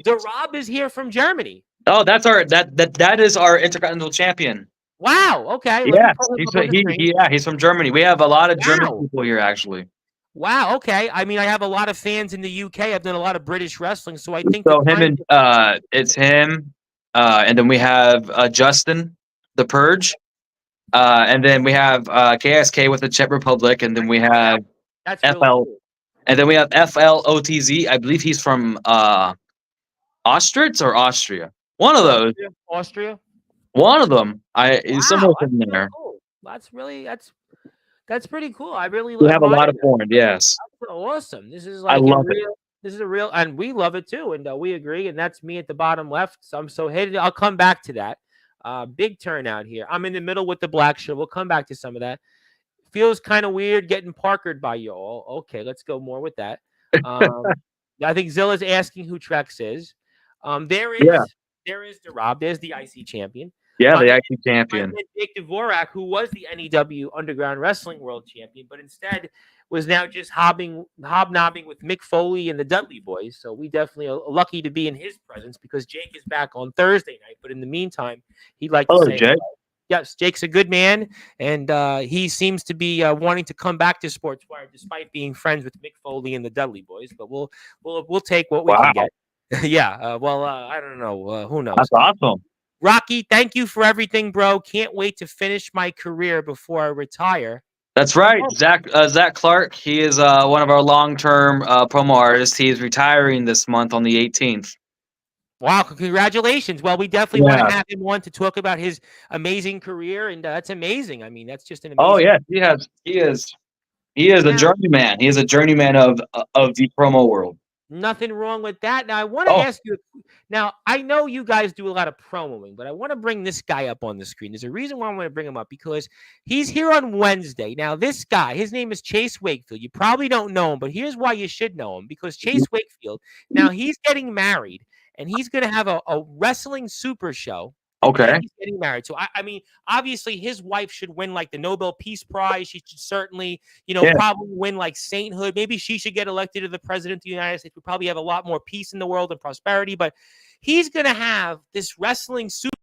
The Rob is here from Germany. Oh, that is our Intercontinental Champion. Wow. Okay. Let me Yeah, pull him up on the screen. he's from Germany. We have a lot of German Wow. people here, actually. Wow. Okay. I mean, I have a lot of fans in the UK. I've done a lot of British wrestling, so I think So the him time. and it's him, and then we have Justin, the Purge, and then we have KSK with the Czech Republic, and then we have That's FL, really cool. and then we have FLOTZ. I believe he's from Ostritz or Austria. One of those. Austria. One of them. He's somewhere Wow. That's from really there. cool. That's pretty cool. I really We have a lot admire of that. foreign. Yes, That's awesome. This is I like a love it. real. This is a real, and we love it too, and we agree. And that's me at the bottom left. So I'm so hated. I'll come back to that. Big turnout here. I'm in the middle with the black shirt. We'll come back to some of that. Feels kind of weird getting parkered by you all. Okay, let's go more with that. I think Zilla's asking who Trex is. There is the Rob. There's the IC champion. Yeah, My the man- IC champion. my man Jake Dvorak, who was the NEW Underground Wrestling World Champion, but instead was now just hobnobbing with Mick Foley and the Dudley Boys. So we definitely are lucky to be in his presence because Jake is back on Thursday night. But in the meantime, he'd like to Hello, say, Jake. yes, Jake's a good man, and he seems to be wanting to come back to Sportswire despite being friends with Mick Foley and the Dudley Boys. But we'll take what we can get. Yeah. I don't know. Who knows? That's awesome. Rocky, thank you for everything, bro. Can't wait to finish my career before I retire. That's right. Zach Clark. He is one of our long-term promo artists. He is retiring this month on the 18th. Wow, congratulations. Well, we definitely want to have him on to talk about his amazing career, and that's amazing. I mean, that's just an amazing. Oh yeah, he is a journeyman. He is a journeyman of the promo world. Nothing wrong with that. Now, I want to ask you. Now, I know you guys do a lot of promoing, but I want to bring this guy up on the screen. There's a reason why I want to bring him up because he's here on Wednesday. Now, this guy, his name is Chase Wakefield. You probably don't know him, but here's why you should know him because Chase Wakefield, now he's getting married and he's going to have a wrestling super show. Okay. He's getting married. So, I mean, obviously, his wife should win like the Nobel Peace Prize. She should certainly, probably win like sainthood. Maybe she should get elected to the president of the United States. We probably have a lot more peace in the world and prosperity. But he's going to have this wrestling super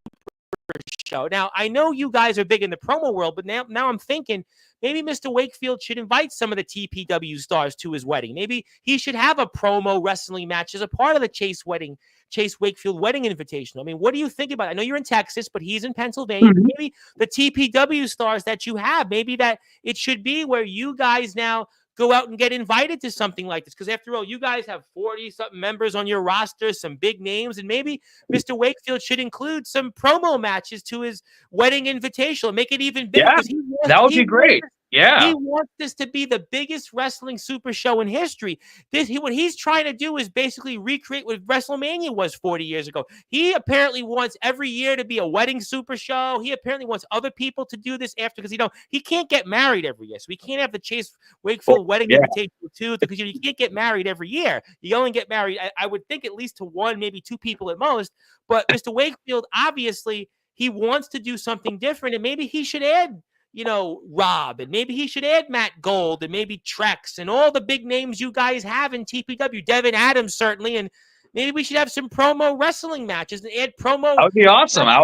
show. Now, I know you guys are big in the promo world, but now I'm thinking maybe Mr. Wakefield should invite some of the TPW stars to his wedding. Maybe he should have a promo wrestling match as a part of the Chase Wakefield wedding invitation. I mean, what do you think about it? I know you're in Texas, but he's in Pennsylvania. Mm-hmm. Maybe the TPW stars that you have, maybe that it should be where you guys now go out and get invited to something like this. Because after all, you guys have 40-something members on your roster, some big names, and maybe Mr. Wakefield should include some promo matches to his wedding invitational. Make it even bigger. Yeah, that would be great. Yeah. He wants this to be the biggest wrestling super show in history. What he's trying to do is basically recreate what WrestleMania was 40 years ago. He apparently wants every year to be a wedding super show. He apparently wants other people to do this after because he can't get married every year. So we can't have the Chase Wakefield wedding invitation too because you can't get married every year. You only get married, I would think, at least to one, maybe two people at most. But Mr. Wakefield, obviously, he wants to do something different, and maybe he should add Rob, and maybe he should add Matt Gold, and maybe Trex, and all the big names you guys have in TPW. Devin Adams, certainly, and maybe we should have some promo wrestling matches and add promo. That would be awesome. I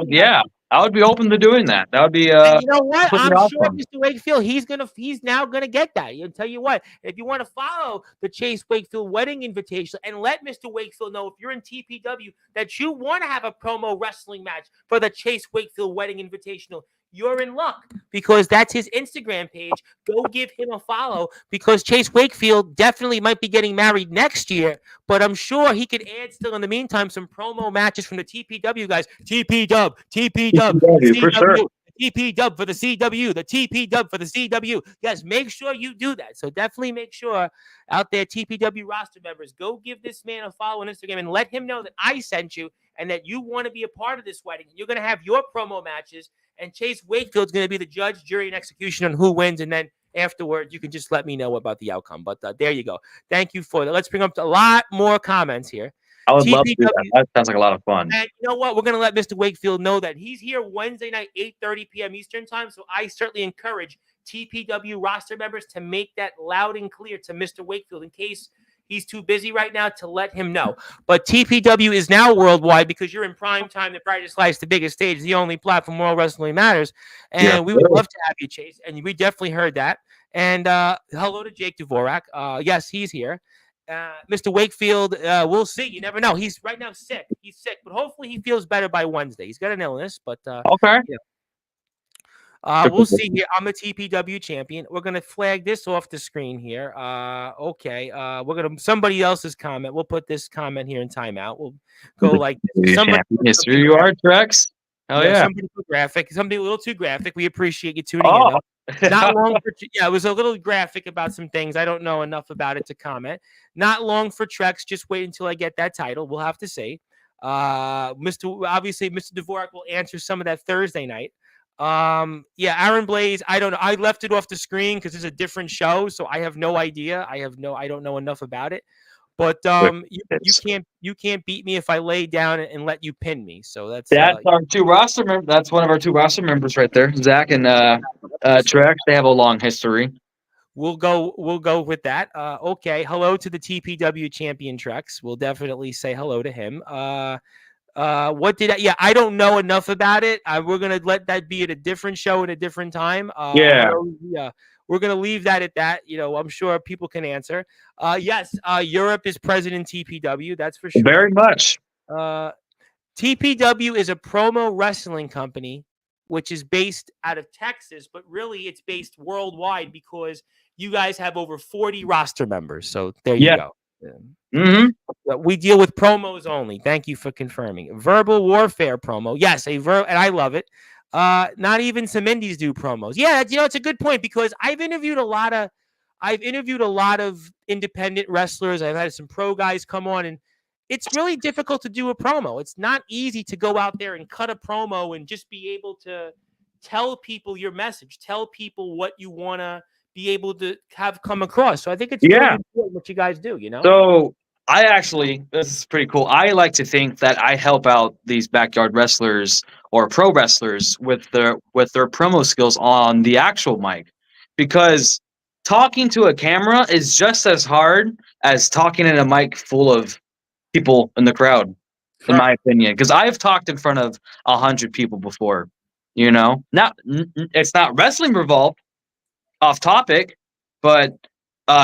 would be open to doing that. That would be. And you know what? I'm awesome. sure Mr. Wakefield, he's now gonna get that. I'll tell you what. If you want to follow the Chase Wakefield wedding invitation and let Mr. Wakefield know if you're in TPW that you want to have a promo wrestling match for the Chase Wakefield wedding invitational, you're in luck because that's his Instagram page. Go give him a follow because Chase Wakefield definitely might be getting married next year, but I'm sure he could add still in the meantime some promo matches from the TPW guys. TPW, for sure. TP dub for the CW, the TP dub for the CW. Yes, make sure you do that. So definitely make sure out there, TPW roster members, go give this man a follow on Instagram and let him know that I sent you and that you want to be a part of this wedding. You're going to have your promo matches, and Chase Wakefield's going to be the judge, jury, and execution on who wins, and then afterward, you can just let me know about the outcome. But there you go. Thank you for that. Let's bring up a lot more comments here. I would love to do that. TPW. That sounds like a lot of fun. And you know what? We're going to let Mr. Wakefield know that he's here Wednesday night, 8:30 p.m. Eastern time. So I certainly encourage TPW roster members to make that loud and clear to Mr. Wakefield in case he's too busy right now to let him know. But TPW is now worldwide because you're in prime time. The brightest lights, the biggest stage, the only platform where wrestling matters. And we would love to have you, Chase. And we definitely heard that. And hello to Jake Dvorak. Yes, he's here. Mr. Wakefield, we'll see. You never know. He's right now sick. He's sick, but hopefully he feels better by Wednesday. He's got an illness, but okay. We'll see here. I'm a TPW champion. We're gonna flag this off the screen here. Okay. We're gonna somebody else's comment. We'll put this comment here in timeout. We'll go like this. Yes, here you are, Trex. Hell yeah. Somebody too graphic. Something a little too graphic. We appreciate you tuning in. Though. Not long for it was a little graphic about some things. I don't know enough about it to comment. Not long for Trex. Just wait until I get that title. We'll have to see. Mr. Dvorak will answer some of that Thursday night. Aaron Blaze. I don't know. I left it off the screen because it's a different show, so I have no idea. I don't know enough about it. But you can't beat me if I lay down and let you pin me. So that's our two roster members. That's one of our two roster members right there, Zach and Trex. They have a long history. We'll go with that. Okay. Hello to the TPW champion Trex. We'll definitely say hello to him. What did I? Yeah, I don't know enough about it. We're gonna let that be at a different show at a different time. We're going to leave that at that. You know, I'm sure people can answer. Yes, Europe is present in TPW. That's for sure. Very much. TPW is a promo wrestling company, which is based out of Texas, but really it's based worldwide because you guys have over 40 roster members. So there you go. Mm-hmm. We deal with promos only. Thank you for confirming. Verbal warfare promo. Yes, and I love it. Not even some indies do promos. Yeah, it's a good point because I've interviewed a lot of independent wrestlers. I've had some pro guys come on, and it's really difficult to do a promo. It's not easy to go out there and cut a promo and just be able to tell people your message, tell people what you want to be able to have come across. So I think it's really important what you guys do, you know? So this is pretty cool. I like to think that I help out these backyard wrestlers or pro wrestlers with their promo skills on the actual mic, because talking to a camera is just as hard as talking in a mic full of people in the crowd, in my opinion. Because I've talked in front of 100 people before. You know, it's not wrestling revolved, off topic, but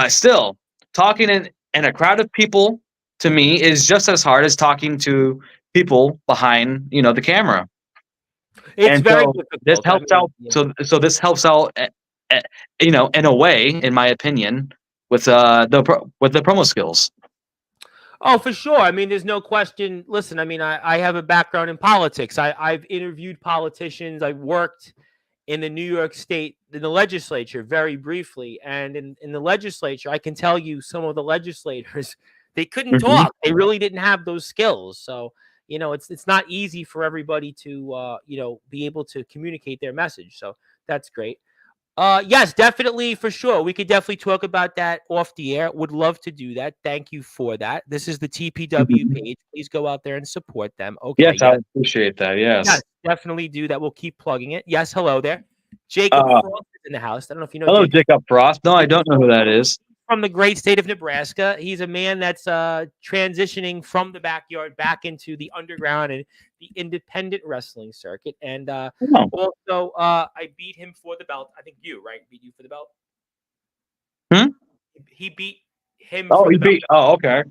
still talking in a crowd of people to me is just as hard as talking to people behind the camera. It's very difficult. This helps out. So this helps out, in a way, in my opinion, with the promo skills. Oh, for sure. I mean, there's no question. Listen, I mean, I have a background in politics. I've interviewed politicians. I've worked in the New York State, in the legislature very briefly. And in the legislature, I can tell you some of the legislators, they couldn't talk. They really didn't have those skills. So, it's not easy for everybody to, be able to communicate their message. So that's great. Yes, definitely, for sure. We could definitely talk about that off the air. Would love to do that. Thank you for that. This is the TPW page. Please go out there and support them. Okay. Yes, I appreciate that. Yes, definitely do that. We'll keep plugging it. Yes, hello there. Jacob Frost is in the house. I don't know if you know. Hello, Jacob Frost. No, I don't know who that is. From the great state of Nebraska. He's a man that's transitioning from the backyard back into the underground and the independent wrestling circuit. And also, I beat him for the belt. I think beat you for the belt. He beat him. Oh, he beat. Oh, okay.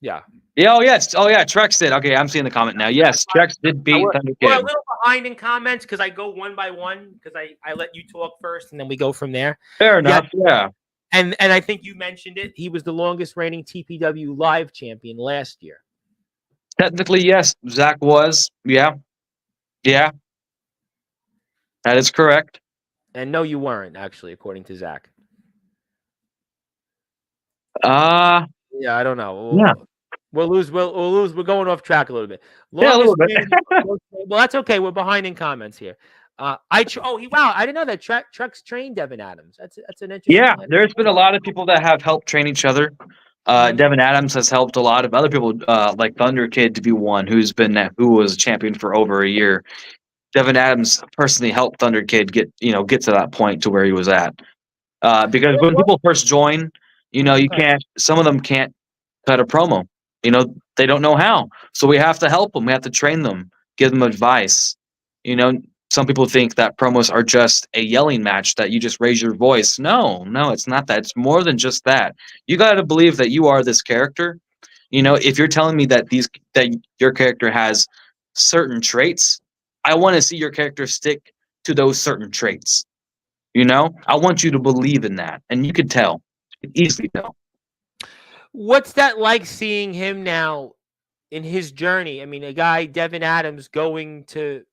Yeah. Yeah. Oh, yes. Oh, yeah. Trex did. Okay, I'm seeing the comment now. Yes, Trex did beat Thunder Kid. We're a little behind in comments because I go one by one because I let you talk first and then we go from there. Fair enough. Yeah. And I think you mentioned it. He was the longest reigning TPW live champion last year. Technically, yes. Zach was. Yeah. That is correct. And no, you weren't actually, according to Zach. Uh Yeah, I don't yeah. know. We'll lose. We're going off track a little bit. Yeah, a little Longest bit. reigning. Well, that's okay. We're behind in comments here. Wow, I didn't know that Trucks trained Devin Adams. That's an Yeah, interesting. there's been a lot of people that have helped train each other. Mhm. Devin Adams has helped a lot of other people, like Thunder Kid to be one, who was a champion for over a year. Devin Adams personally helped Thunder Kid get to that point to where he was at. Because when people first join, you Okay. can't. Some of them can't cut a promo. They don't know how. So we have to help them. We have to train them, give them advice. You know, some people think that promos are just a yelling match that you just raise your voice. No, it's not that. It's more than just that. You got to believe that you are this character. If you're telling me that your character has certain traits, I want to see your character stick to those certain traits. I want you to believe in that, and you could tell, you could easily tell. What's that like seeing him now in his journey? I mean, a guy, Devin Adams, going to,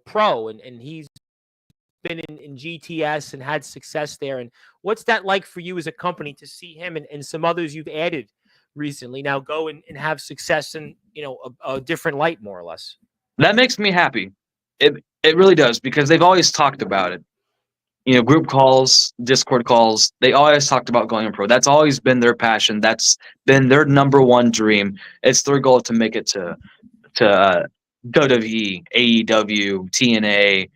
pro, and he's been in GTS and had success there. And what's that like for you as a company to see him and some others you've added recently now go and have success in, a different light, more or less? That makes me happy. It really does because they've always talked about it. Group calls, Discord calls, they always talked about going pro. That's always been their passion. That's been their number one dream. It's their goal to make it to WWE, AEW, TNA,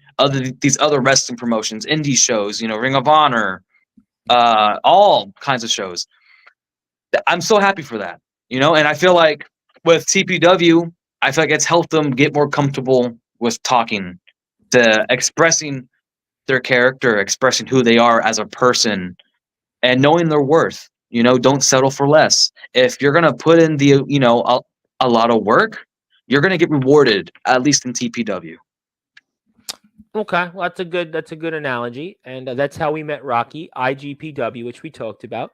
these other wrestling promotions, indie shows, Ring of Honor, all kinds of shows. I'm so happy for that, and I feel like with TPW, I feel like it's helped them get more comfortable with talking, to expressing their character, expressing who they are as a person, and knowing their worth. Don't settle for less. If you're gonna put in a lot of work, you're gonna get rewarded. At least in TPW. Okay, well, that's a good analogy, and that's how we met Rocky, IGPW, which we talked about.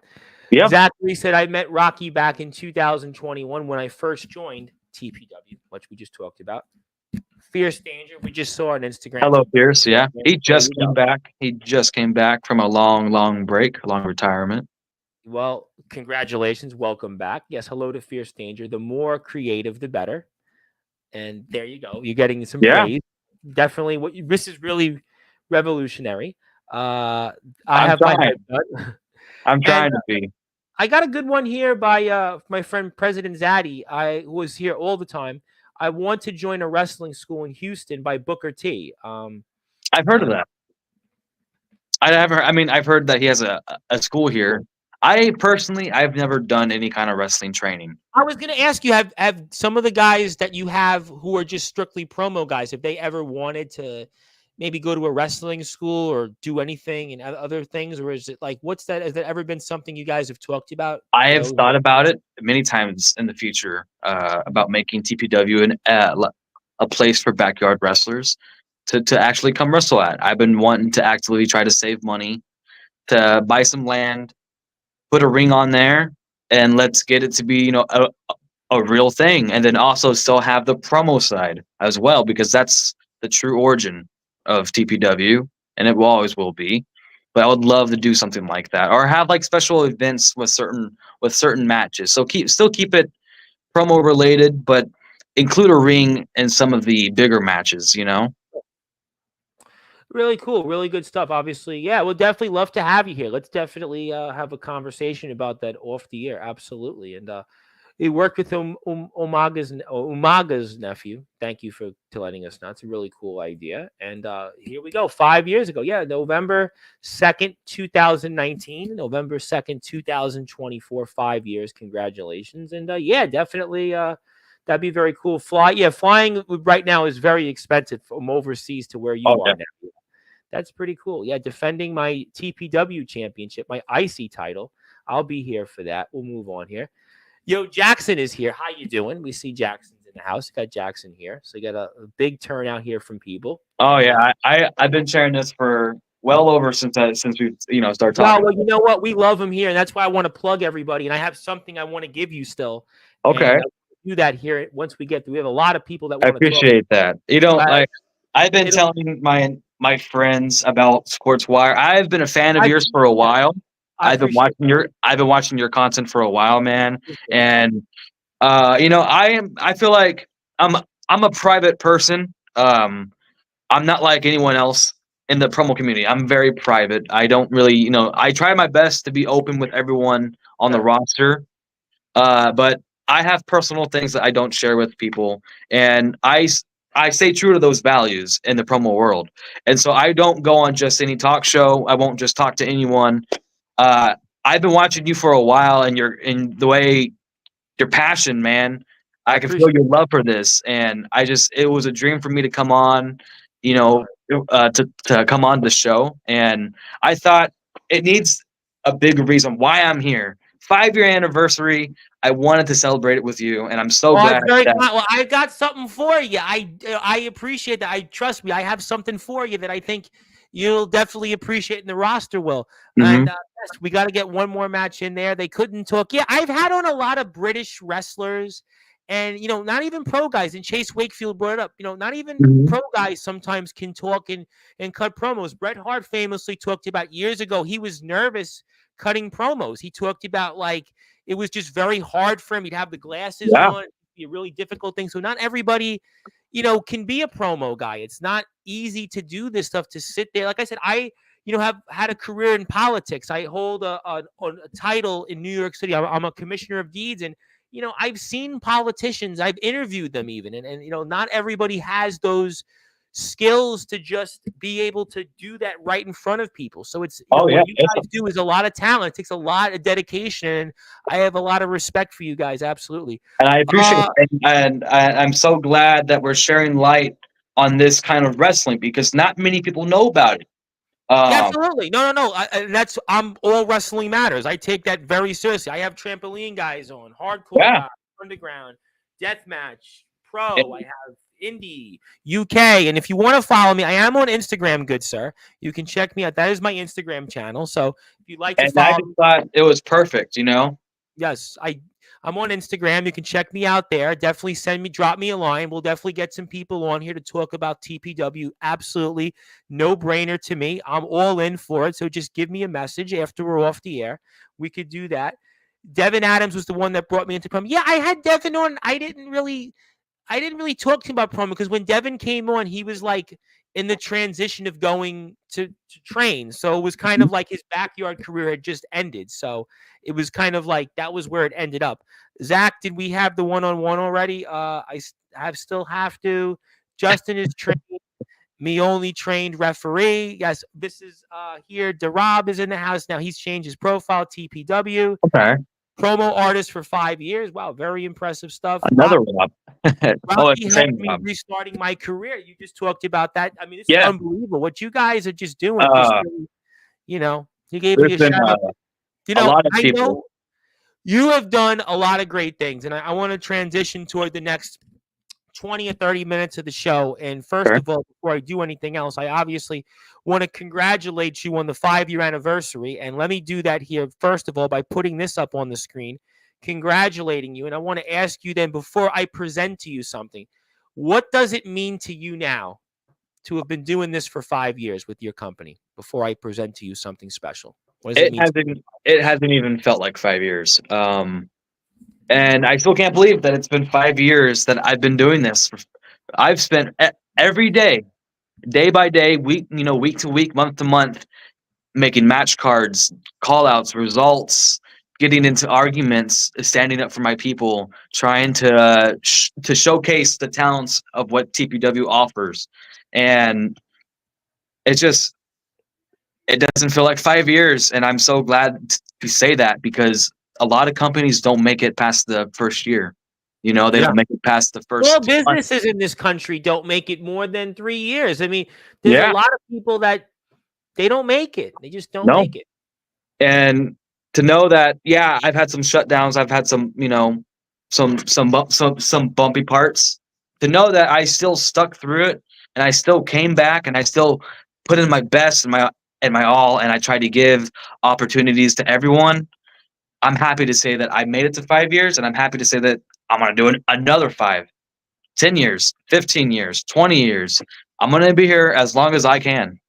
Yeah, Zachary said I met Rocky back in 2021 when I first joined TPW, which we just talked about. Fierce Danger, we just saw on Instagram. hello, Pierce. Yeah, he There just you came go. back. He just came back from a long, long break, a long retirement. Well, congratulations, welcome back. Yes, hello to Fierce Danger. The more creative, the better. And there you go. You're getting some Yeah, praise. Definitely, this is really revolutionary. I I'm have my trying. head done, I'm and trying to be. I got a good one here by my friend President Zaddy. Who was here all the time. I want to join a wrestling school in Houston by Booker T. I've heard I of don't. that. I haven't. I mean, I've heard that he has a school here. I personally, I've never done any kind of wrestling training. I was going to ask you, have some of the guys that you have who are just strictly promo guys, have they ever wanted to maybe go to a wrestling school or do anything and other things, or is it like what's that? Has that ever been something you guys have talked about? I have Those. thought about it many times in the future, about making TPW a place for backyard wrestlers to actually come wrestle at. I've been wanting to actively try to save money to buy some land, put a ring on there, and let's get it to be a real thing, and then also still have the promo side as well, because that's the true origin of TPW, and it will always will be. But I would love to do something like that, or have like special events with certain matches. So keep it promo related, but include a ring in some of the bigger matches. Really cool, really good stuff. Obviously, yeah, we'll definitely love to have you here. Let's definitely have a conversation about that off the air. Absolutely, and he worked with Umaga's nephew. Thank you for letting us know. It's a really cool idea. And here we go. 5 years ago, yeah, November 2nd, 2019, November 2nd, 2024. 5 years. Congratulations. And yeah, definitely. That'd be very cool. Flying right now is very expensive from overseas to where Oh, you are definitely. now. That's pretty cool. Yeah, defending my TPW championship, my IC title. I'll be here for that. We'll move on here. Yo, Jackson is here. How you doing? We see Jackson's in the house. Got Jackson here. So you got a big turnout here from people. Oh And yeah, I've been sharing this for well over since we started talking. well, you know what? We love him here, and that's why I want to plug everybody. And I have something I want to give you still, and Okay, I do that here once we get through. We have a lot of people that I want to talk. appreciate that. Uh, I've been it'll telling my my friends about Sportswire. I've been a fan of I yours for a yeah, while. I appreciate I've been watching your content for a while, man. it. And I feel like I'm I'm a private person. I'm not like anyone else in the promo community. I'm very private. I don't really, I try my best to be open with everyone on the Sure. roster. But I have personal things that I don't share with people, and I stay true to those values in the promo world. And so I don't go on just any talk show. I won't just talk to anyone. Uh, I've been watching you for a while, and in the way your passion, man. I I can feel appreciate your love for this, and it was a dream for me to come on, you it. know, to come on the show, and I thought it needs a big reason why I'm here. 5-year anniversary. I wanted to celebrate it with you, and I'm so Oh, glad it's very that. kind. Well, I got something for you. I appreciate that. I trust me. I have something for you that I think you'll definitely appreciate, and the roster will. And Mhm. yes, we got to get one more match in there. They couldn't talk. Yeah, I've had on a lot of British wrestlers, and not even pro guys. And Chase Wakefield brought it up. Not even Mhm. pro guys sometimes can talk and cut promos. Bret Hart famously talked about years ago. He was nervous cutting promos. He talked about like it was just very hard for him. He'd have the glasses Yeah. on, be a really difficult thing. So not everybody, can be a promo guy. It's not easy to do this stuff to sit there. Like I said, I have had a career in politics. I hold a title in New York City. I'm a commissioner of deeds, and I've seen politicians. I've interviewed them even, and not everybody has those skills to just be able to do that right in front of people. So it's Oh yeah. what you guys do is a lot of talent. It takes a lot of dedication. I have a lot of respect for you guys. Absolutely. And I appreciate Uh it. I'm so glad that we're sharing light on this kind of wrestling because not many people know about it. yeah, Um, absolutely. No. I'm all wrestling matters. I take that very seriously. I have trampoline guys on, hardcore yeah. guys, underground, deathmatch, pro. I have indie, UK. And if you want to follow me, I am on Instagram, good sir. You can check me out. That is my Instagram channel. So if you'd like to And I follow just me, thought it was perfect, you know? yes, I'm on Instagram. You can check me out there. Definitely drop me a line. We'll definitely get some people on here to talk about TPW. Absolutely no brainer to me. I'm all in for it. So just give me a message after we're off the air. We could do that. Devin Adams was the one that brought me into prom. Yeah, I had Devin on. I didn't really talk to him about promo because when Devin came on, he was like in the transition of going to train. So it was kind of like his backyard career had just ended. So it was kind of like that was where it ended up. Zach, did we have the one-on-one already? Still have to. Justin is trained. Me only trained referee. Yes, this is here. Darab is in the house now. He's changed his profile. TPW Okay. promo artist for 5 years. Wow, very impressive stuff. Another Rob. Oh, it's Rocky the helped same me Rob. restarting my career. You just talked about that. I mean, this is Yeah. unbelievable. What you guys are just doing, just Uh, really, you gave me there's a been shout out. a lot of I people. know you have done a lot of great things, and I want to transition toward the next 20 or 30 minutes of the show. And first Okay. of all, before I do anything else, I obviously want to congratulate you on the 5-year anniversary. And let me do that here, first of all, by putting this up on the screen, congratulating you. And I want to ask you then, before I present to you something, what does it mean to you now to have been doing this for 5 years with your company before I present to you something special? What does it It mean to you? hasn't it hasn't even felt like 5 years. And I still can't believe that it's been 5 years that I've been doing this. I've spent every day by day, week to week, month to month, making match cards, call outs, results, getting into arguments, standing up for my people, trying to showcase the talents of what TPW offers. And it just it doesn't feel like 5 years, and I'm so glad to say that because a lot of companies don't make it past the first year. They Yeah. don't make it past the Well, first month. businesses in this country don't make it more than 3 years. I mean, there's a Yeah, lot of people that they don't make it. They just don't no. make it. And to know that, yeah, I've had some shutdowns, I've had some, some bumpy parts. To know that I still stuck through it and I still came back and I still put in my best and my all, and I tried to give opportunities to everyone. I'm happy to say that I made it to 5 years, and I'm happy to say that I'm gonna do another 5, 10 years, 15 years, 20 years. I'm going to be here as long as I can.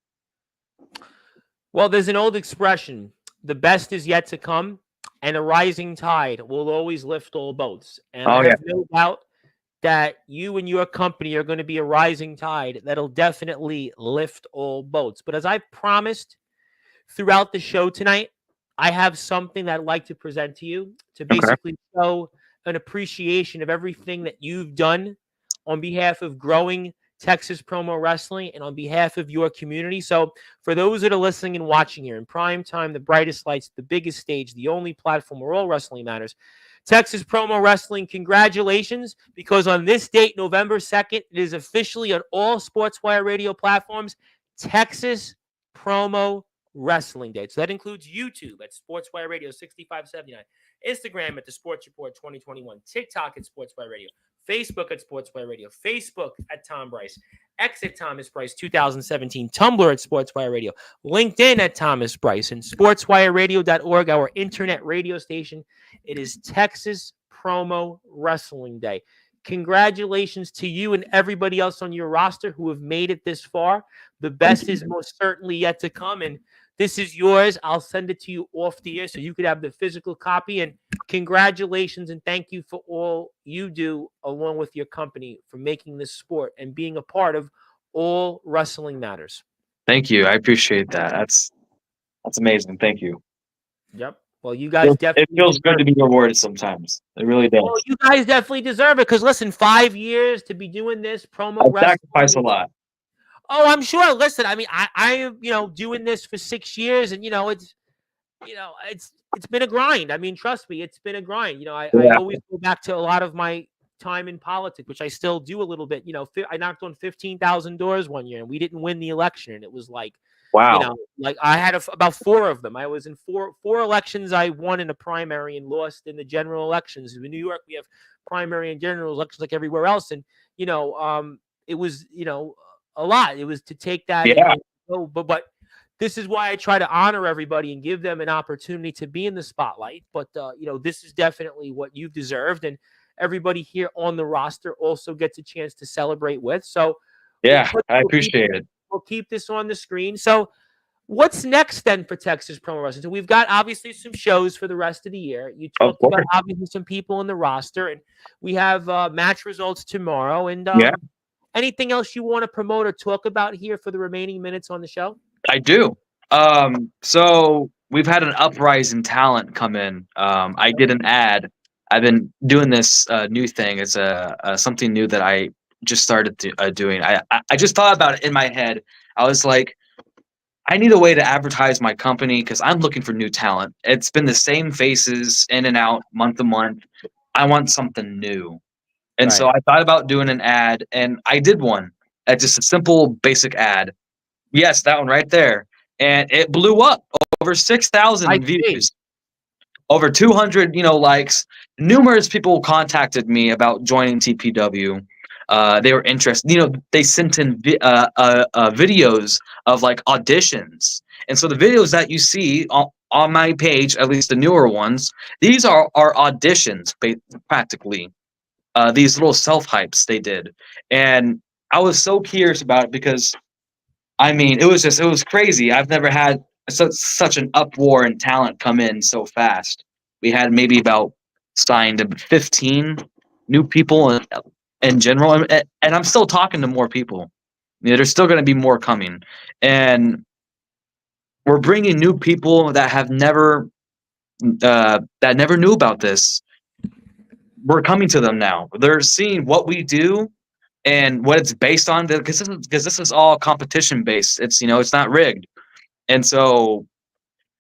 Well, there's an old expression: the best is yet to come, and a rising tide will always lift all boats. And I Oh, yeah. have no doubt that you and your company are going to be a rising tide that'll definitely lift all boats. But as I promised throughout the show tonight, I have something that I'd like to present to you to Okay. basically show an appreciation of everything that you've done on behalf of growing Texas Promo Wrestling and on behalf of your community. So, for those that are listening and watching here in prime time, the brightest lights, the biggest stage, the only platform where all wrestling matters, Texas Promo Wrestling, congratulations, because on this date, November 2nd, it is officially on all Sportswire radio platforms, Texas Promo Wrestling Day. So that includes YouTube at Sportswire Radio 6579, Instagram at the Sports Report 2021, TikTok at Sportswire Radio, Facebook at Sportswire Radio, Facebook at Tom Bryce, X at Thomas Bryce 2017, Tumblr at Sportswire Radio, LinkedIn at Thomas Bryce, and sportswireradio.org, our internet radio station. It is Texas Promo Wrestling Day. Congratulations to you and everybody else on your roster who have made it this far. The best is most certainly yet to come, and this is yours. I'll send it to you off the air so you could have the physical copy. And congratulations and thank you for all you do along with your company for making this sport and being a part of All Wrestling Matters. Thank you. I appreciate that. That's amazing. Thank you. Yep. Well, you guys It definitely feels good to deserve be rewarded sometimes. It really Well, does. you guys definitely deserve it because listen, 5 years to be doing this promo I sacrifice a wrestling. lot. Oh, I'm sure. Listen, I mean, I am, doing this for 6 years, and it's been a grind. I mean, trust me, it's been a grind. I Yeah. always go back to a lot of my time in politics, which I still do a little bit. I knocked on 15,000 doors one year, and we didn't win the election, and it was like, Wow. like I had about four of them. I was in four elections. I won in a primary and lost in the general elections. In New York, we have primary and general elections like everywhere else, and it was a lot. It was to take that Yeah. and go, but this is why I try to honor everybody and give them an opportunity to be in the spotlight. But this is definitely what you've deserved, and everybody here on the roster also gets a chance to celebrate with. So Yeah. I appreciate it. we'll keep this on the screen. So what's next then for Texas Promo Wrestling? So we've got obviously some shows for the rest of the year. You Of talked about course. obviously some people in the roster, and we have match results tomorrow. And Yeah. anything else you want to promote or talk about here for the remaining minutes on the show? I do. So we've had an uprising talent come in. I did an ad. I've been doing this new thing. It's something new that I just started doing. I just thought about it in my head. I was like, I need a way to advertise my company because I'm looking for new talent. It's been the same faces in and out month to month. I want something new. And so Right. I thought about doing an ad, and I did one. Just a simple, basic ad. Yes, that one right there. And it blew up over I 6,000 see. views, over 200, likes. Numerous people contacted me about joining TPW. They were interested. They sent in videos of like auditions. And so the videos that you see on my page, at least the newer ones, these are auditions, practically. These little self-hypes they did. And I was so curious about it because I mean, it was crazy. I've never had such an uproar in talent come in so fast. We had maybe about signed 15 new people in general, and I'm still talking to more people. There's still going to be more coming, and we're bringing new people that have never that never knew about this. We're coming to them now. They're seeing what we do and what it's based on because this is all competition based. It's not rigged. And so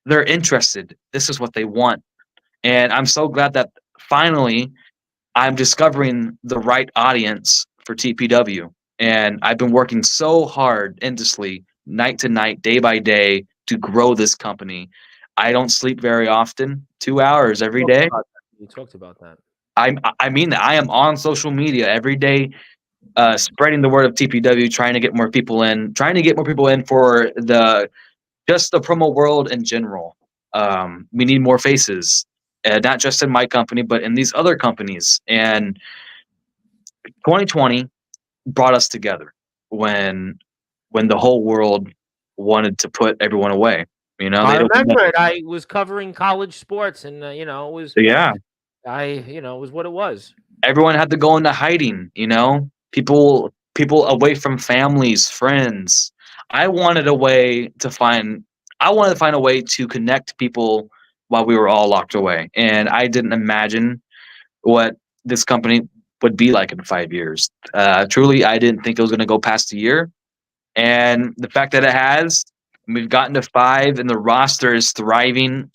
they're interested. This is what they want. And I'm so glad that finally I'm discovering the right audience for TPW. And I've been working so hard, endlessly, night to night, day by day, to grow this company. I don't sleep very often, 2 hours every day. You talked about that. I mean that I am on social media every day, spreading the word of TPW, trying to get more people in, for just the promo world in general. We need more faces, not just in my company, but in these other companies. And 2020 brought us together. when the whole world wanted to put everyone away. You know, I they'd open remember it. I was covering college sports, and it was yeah, it was what it was. everyone had to go into hiding. You know, people away from families, friends. I wanted a way to find. I wanted to find a way to connect people while we were all locked away, and I didn't imagine what this company would be like in 5 years. Truly, I didn't think it was going to go past a year, and the fact that it has, we've gotten to five, and the roster is thriving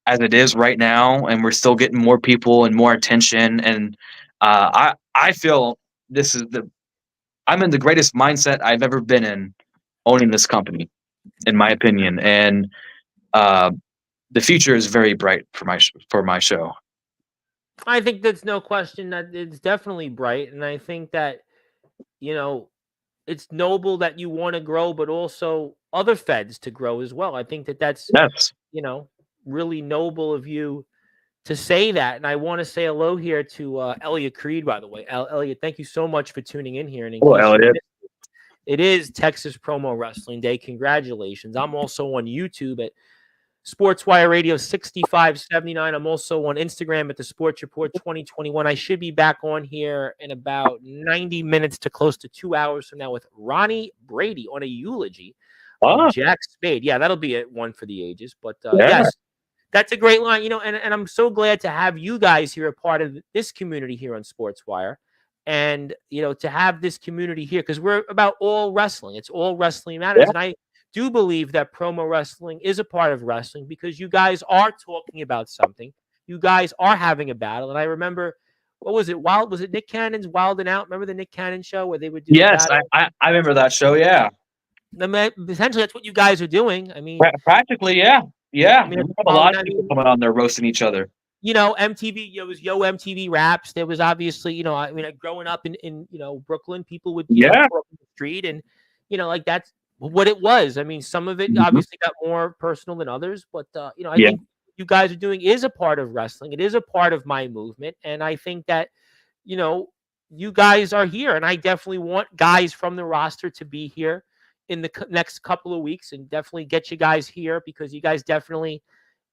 as it is right now, and we're still getting more people and more attention. And I feel this is the I'm in the greatest mindset I've ever been in owning this company, in my opinion. And uh, the future is very bright for my show. I think there's no question that it's definitely bright, and I think that you know it's noble that you want to grow, but also other feds to grow as well. I think that that's Yes. you know really noble of you to say that. And I want to say hello here to Elliot Creed, by the way. Elliot, thank you so much for tuning in here. And in Hello, case you Elliot. missed it, it is Texas Promo Wrestling Day. Congratulations. I'm also on YouTube at Sportswire Radio 6579. I'm also on Instagram at the Sports Report 2021. I should be back on here in about 90 minutes to close to 2 hours from now with Ronnie Brady on a eulogy of Ah, Jack Spade. Yeah, that'll be one for the ages. But yeah. yes, that's a great line, and I'm so glad to have you guys here a part of this community here on Sportswire. And, to have this community here, because we're about all wrestling. It's all wrestling matters. Yeah. And I do believe that promo wrestling is a part of wrestling because you guys are talking about something. You guys are having a battle. And I remember, what was it? Was it Nick Cannon's Wild and Out? Remember the Nick Cannon show where they would do the Yes, battle? I remember that show. Yeah. I mean, essentially, that's what you guys are doing. I mean, Practically, yeah. Yeah. I mean, We have a well, lot of I people mean, coming on there roasting each other. MTV, it was MTV Raps. There was obviously, I mean, growing up in Brooklyn, people would, Yeah. talk in the street and, like that's what it was. I mean, some of it Mhm. obviously got more personal than others, but, I Yeah. think you guys are doing is a part of wrestling. It is a part of my movement. And I think that, you know, you guys are here and I definitely want guys from the roster to be here in the next couple of weeks and definitely get you guys here because you guys definitely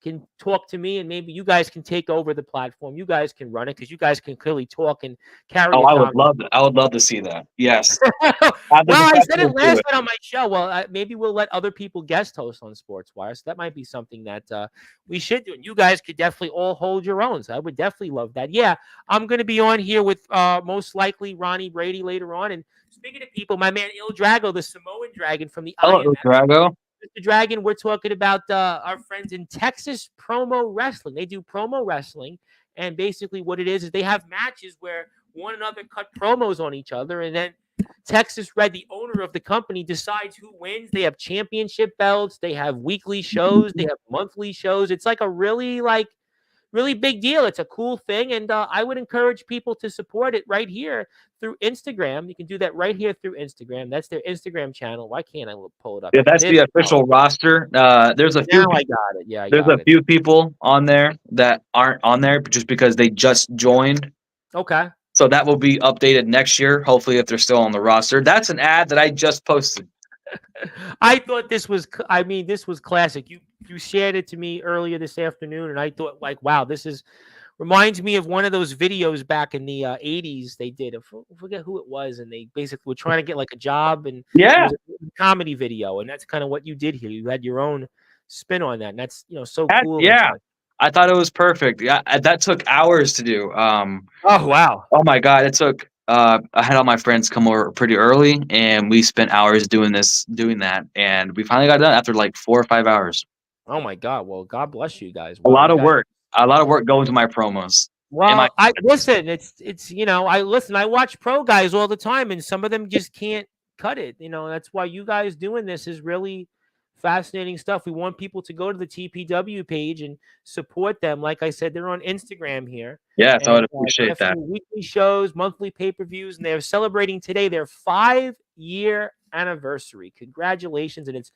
can talk to me and maybe you guys can take over the platform. You guys can run it because you guys can clearly talk and carry Oh, a I would conversation. love that. I would love to see that. Yes. Have the Well, I said it professionals do last it. night on my show. Well, maybe we'll let other people guest host on Sportswire. So that might be something that we should do. And you guys could definitely all hold your own. So I would definitely love that. Yeah, I'm going to be on here with most likely Ronnie Brady later on. And speaking of people, my man Il Drago, the Samoan Dragon from the Hello, IMF. Drago. Mr. Dragon, we're talking about our friends in Texas Promo Wrestling. They do promo wrestling, and basically what it is they have matches where one another cut promos on each other, and then Texas Red, the owner of the company, decides who wins. They have championship belts, they have weekly shows, they have monthly shows. It's like a really big deal. It's a cool thing, and I would encourage people to support it right here through Instagram. You can do that right here through Instagram. That's their Instagram channel. Why can't I pull it up Yeah, here? that's There the we go. official roster. There's a few. Now I got it. Yeah, I There's got a it. few people on there that aren't on there just because they just joined. Okay. So that will be updated next year. Hopefully, if they're still on the roster. That's an ad that I just posted. I thought this was. I mean, this was classic. You shared it to me earlier this afternoon, and I thought like, wow, this is reminds me of one of those videos back in the 80s they did. I forget who it was, and they basically were trying to get like a job, and it Yeah, was a comedy video, and that's kind of what you did here. You had your own spin on that, and that's so cool. yeah. I thought it was perfect. Yeah, that took hours to do. Oh wow. Oh my god, it took. I had all my friends come over pretty early, and we spent hours doing that, and we finally got done after like 4 or 5 hours. Oh my God. Well, God bless you guys. A Wow, lot you of guys. work. A lot of work going to my promos. Am I? Well, I listen. It's I listen. I watch pro guys all the time, and some of them just can't cut it. That's why you guys doing this is really fascinating stuff. We want people to go to the TPW page and support them. Like I said, they're on Instagram here, Yes, I would and appreciate that. definitely weekly shows, monthly pay-per-views, and they're celebrating today their 5-year anniversary. Congratulations! And it's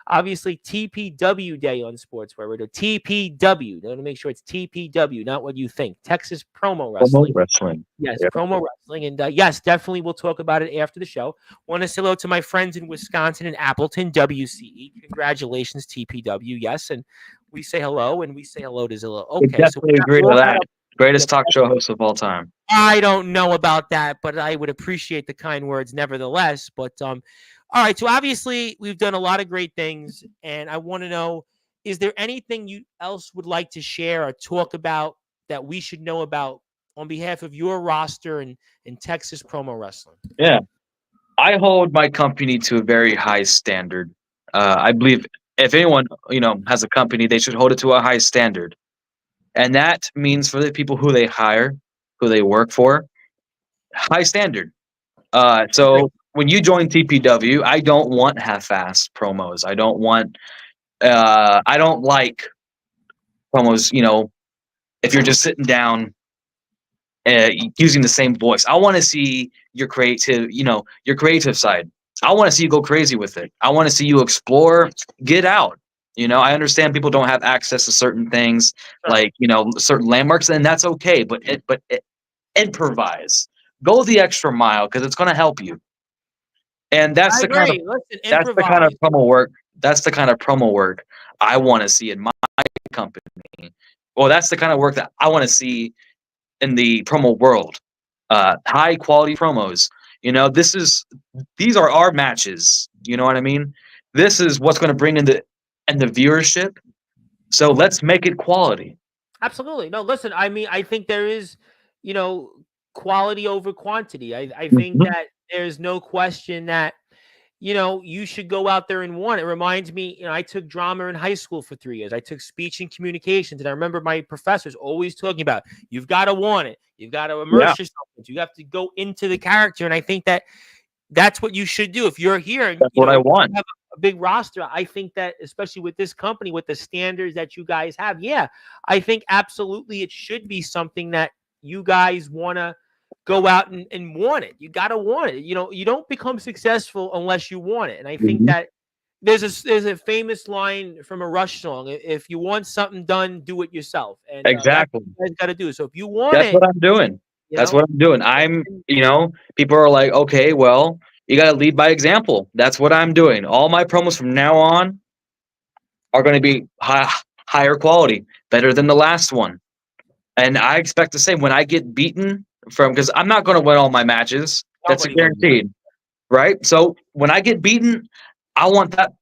Obviously, TPW Day on Sportswear Radio. TPW. I want to make sure it's TPW, not what you think. Texas Promo Promo Wrestling. wrestling. Yes, Yeah. promo wrestling. And yes, definitely we'll talk about it after the show. Want to say hello to my friends in Wisconsin and Appleton, WCE. Congratulations, TPW. Yes. And we say hello and we say hello to Zillow. We Okay. So definitely agree we to all that. have, Greatest yep, talk show host of all time. I don't know about that, but I would appreciate the kind words nevertheless. But all right. So obviously we've done a lot of great things. And I want to know, is there anything you else would like to share or talk about that we should know about on behalf of your roster and in Texas Promo Wrestling? Yeah. I hold my company to a very high standard. I believe if anyone, has a company, they should hold it to a high standard. And that means for the people who they hire, who they work for, high standard. Great. So when you join TPW, I don't want half-assed promos. I don't like promos, if you're just sitting down using the same voice. I want to see your creative side. I want to see you go crazy with it. I want to see you explore, get out. I understand people don't have access to certain things, Sure. like certain landmarks, and that's okay. But improvise, go the extra mile because it's going to help you. And I agree. Listen, that's the kind of improvise. promo work. That's the kind of promo work I want to see in my company. Well, that's the kind of work that I want to see in the promo world. High quality promos. These are our matches. You know what I mean? This is what's going to bring in the viewership. So let's make it quality. Absolutely. No, listen, I mean, I think there is, you know, quality over quantity. I think Mhm. that there's no question that you should go out there and want. It reminds me, I took drama in high school for 3 years. I took speech and communications, and I remember my professors always talking about you've got to want it, you've got to Yeah, immerse yourself, you have to go into the character. And I think that that's what you should do if you're here, and that's what I you want. have a big roster. I think that especially with this company, with the standards that you guys have, yeah, I think absolutely it should be something that you guys want to go out and want it. You got to want it. You don't become successful unless you want it. And I think Mhm. that there's a famous line from a Rush song: If you want something done, do it yourself." And that's Exactly. what you guys got to do. So if you want That's it, what I'm doing. you That's know, what I'm doing. People are like, okay, well, you got to lead by example. That's what I'm doing. All my promos from now on are going to be higher quality, better than the last one. And I expect the same when I get beaten because I'm not going to win all my matches. That's a nobody wins. guaranteed, right? So when I get beaten, I want that.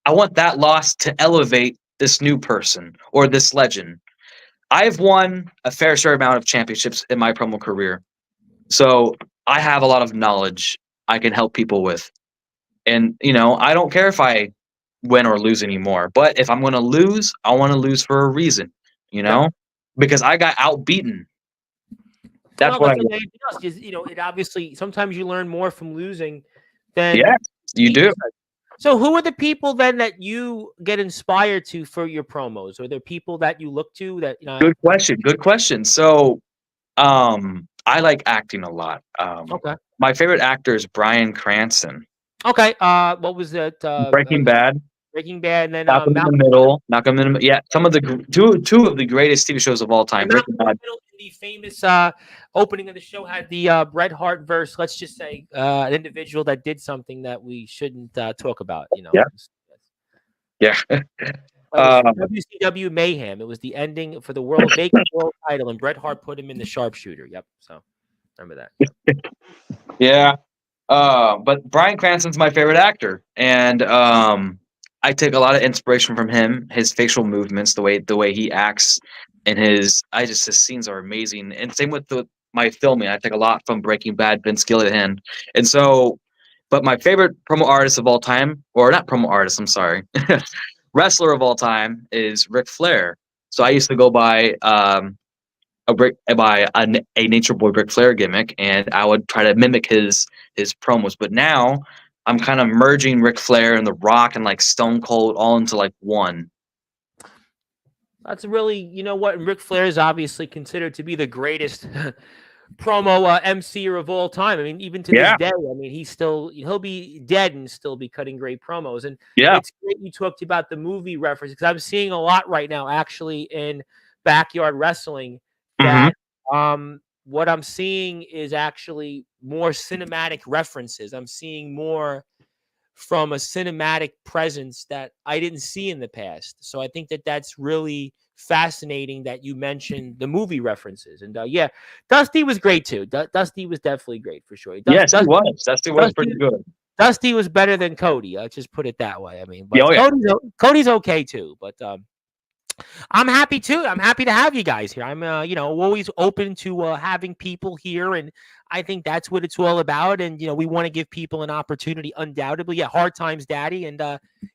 I want that loss to elevate this new person or this legend. I've won a fair share amount of championships in my promo career, so I have a lot of knowledge I can help people with. And I don't care if I win or lose anymore. But if I'm going to lose, I want to lose for a reason. You Yep. know, because I got outbeaten. That's Well, what I that's like want. anything else. It obviously sometimes you learn more from losing than Yes, you beating do. somebody. So, who are the people then that you get inspired to for your promos? Are there people that you look to that Good question. Good question. So, I like acting a lot. Okay, My favorite actor is Bryan Cranston. okay. What was that? Breaking Bad. Breaking Bad, and then Malcolm in the Malcolm. Middle. Malcolm in the, yeah, some of the two of the greatest TV shows of all time. And Breaking Malcolm in the Bad. Middle, in the famous opening of the show, had the Bret Hart verse. Let's just say an individual that did something that we shouldn't talk about. Yeah, yeah. That was Um, WCW Mayhem. It was the ending for the vacant world title, and Bret Hart put him in the sharpshooter. Yep. So remember that. yeah. But Bryan Cranston's my favorite actor, and I take a lot of inspiration from him. His facial movements, the way he acts, and his scenes are amazing. And same with my filming. I take a lot from Breaking Bad, Vince Gilligan, and so. But my favorite promo artist of all time, or not promo artist, I'm sorry, wrestler of all time is Ric Flair. So I used to go by a Nature Boy Ric Flair gimmick, and I would try to mimic his promos. But now I'm kind of merging Ric Flair and The Rock and like Stone Cold all into like one. That's really, what Ric Flair is obviously considered to be the greatest promo MCer of all time. I mean, even to this Yeah, day, I mean, he'll be dead and still be cutting great promos. And yeah. it's great you talked about the movie reference because I'm seeing a lot right now actually in backyard wrestling Hmm. that what I'm seeing is actually more cinematic references. I'm seeing more from a cinematic presence that I didn't see in the past. So I think that that's really fascinating that you mentioned the movie references. And yeah, Dusty was great too. Dusty was definitely great for sure. Yes, he was. Dusty was Dusty, pretty good. Dusty was better than Cody. I'll just put it that way. I mean, Yeah, but oh yeah. Cody's okay too. But I'm happy too. I'm happy to have you guys here. I'm, always open to having people here, and I think that's what it's all about. And we want to give people an opportunity, undoubtedly. Yeah, hard times, Daddy, and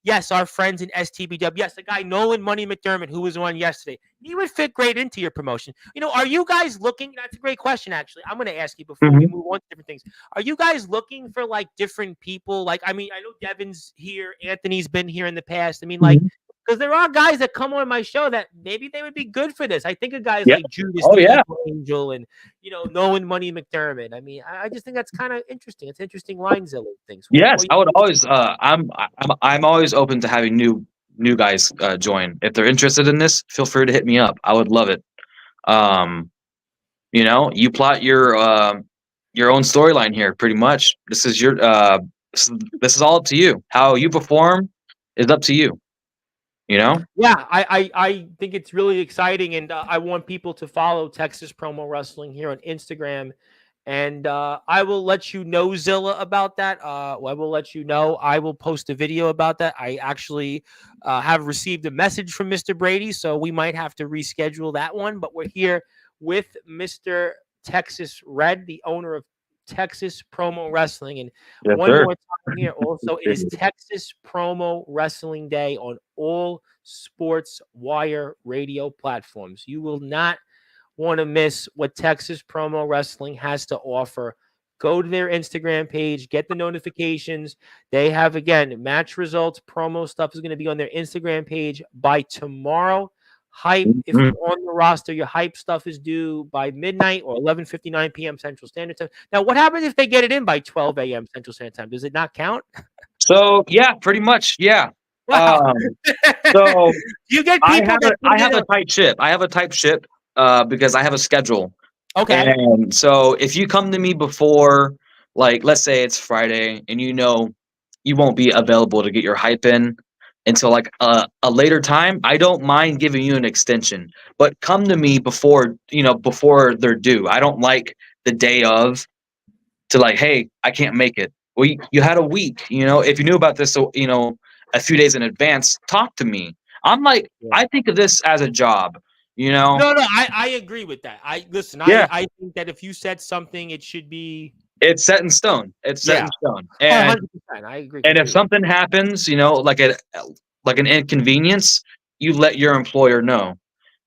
yes, our friends in STBW. Yes, the guy Nolan Money McDermott who was on yesterday. He would fit great into your promotion. Are you guys looking? That's a great question, actually. I'm going to ask you before we Hmm. move on to different things. Are you guys looking for like different people? Like, I mean, I know Devin's here, Anthony's been here in the past. I mean, like Hmm. because there are guys that come on my show that maybe they would be good for this. I think of guys Yeah. like Judas Oh the yeah. Evil Angel and Nolan Money McDermott. I mean, I just think that's kind of interesting. It's interesting line Zilla things. Yes, What I would always. I'm always open to having new guys join. If they're interested in this, feel free to hit me up. I would love it. Um, you plot your own storyline here. Pretty much, this is all up to you. How you perform is up to you. You know. Yeah, I think it's really exciting, and I want people to follow Texas Promo Wrestling here on Instagram, and I will let you know, Zilla, about that. I will let you know. I will post a video about that. I actually have received a message from Mr. Brady, so we might have to reschedule that one. But we're here with Mr. Texas Red, the owner of Texas Promo Wrestling, and Yes, one sir. more time here. Also, it is Texas Promo Wrestling Day on all Sportswire radio platforms. You will not want to miss what Texas Promo Wrestling has to offer. Go to their Instagram page, get the notifications. They have, again, match results, promo stuff is going to be on their Instagram page by tomorrow. Hype, if Mhm. you're on the roster, your hype stuff is due by midnight or 11:59 p.m. Central Standard Time. Now, what happens if they get it in by 12 a.m. Central Standard Time? Does it not count? So yeah, pretty much. Yeah. Wow. Um, so You get I people have that a put I it in have a a tight ship. I have a tight ship because I have a schedule. okay. And so if you come to me before, like, let's say it's Friday and you won't be available to get your hype in until like a later time, I don't mind giving you an extension. But come to me before they're due. I don't like the day of to like, hey, I can't make it. Well, you had a week, if you knew about this, so, a few days in advance, talk to me. I'm like, Yeah. I think of this as a job, you know? No, I agree with that. I listen. Yeah. I think that if you said something, it should be It's set in stone. It's set yeah. in stone. Oh, And 100%. I agree and if completely. something happens, like an inconvenience, you let your employer know.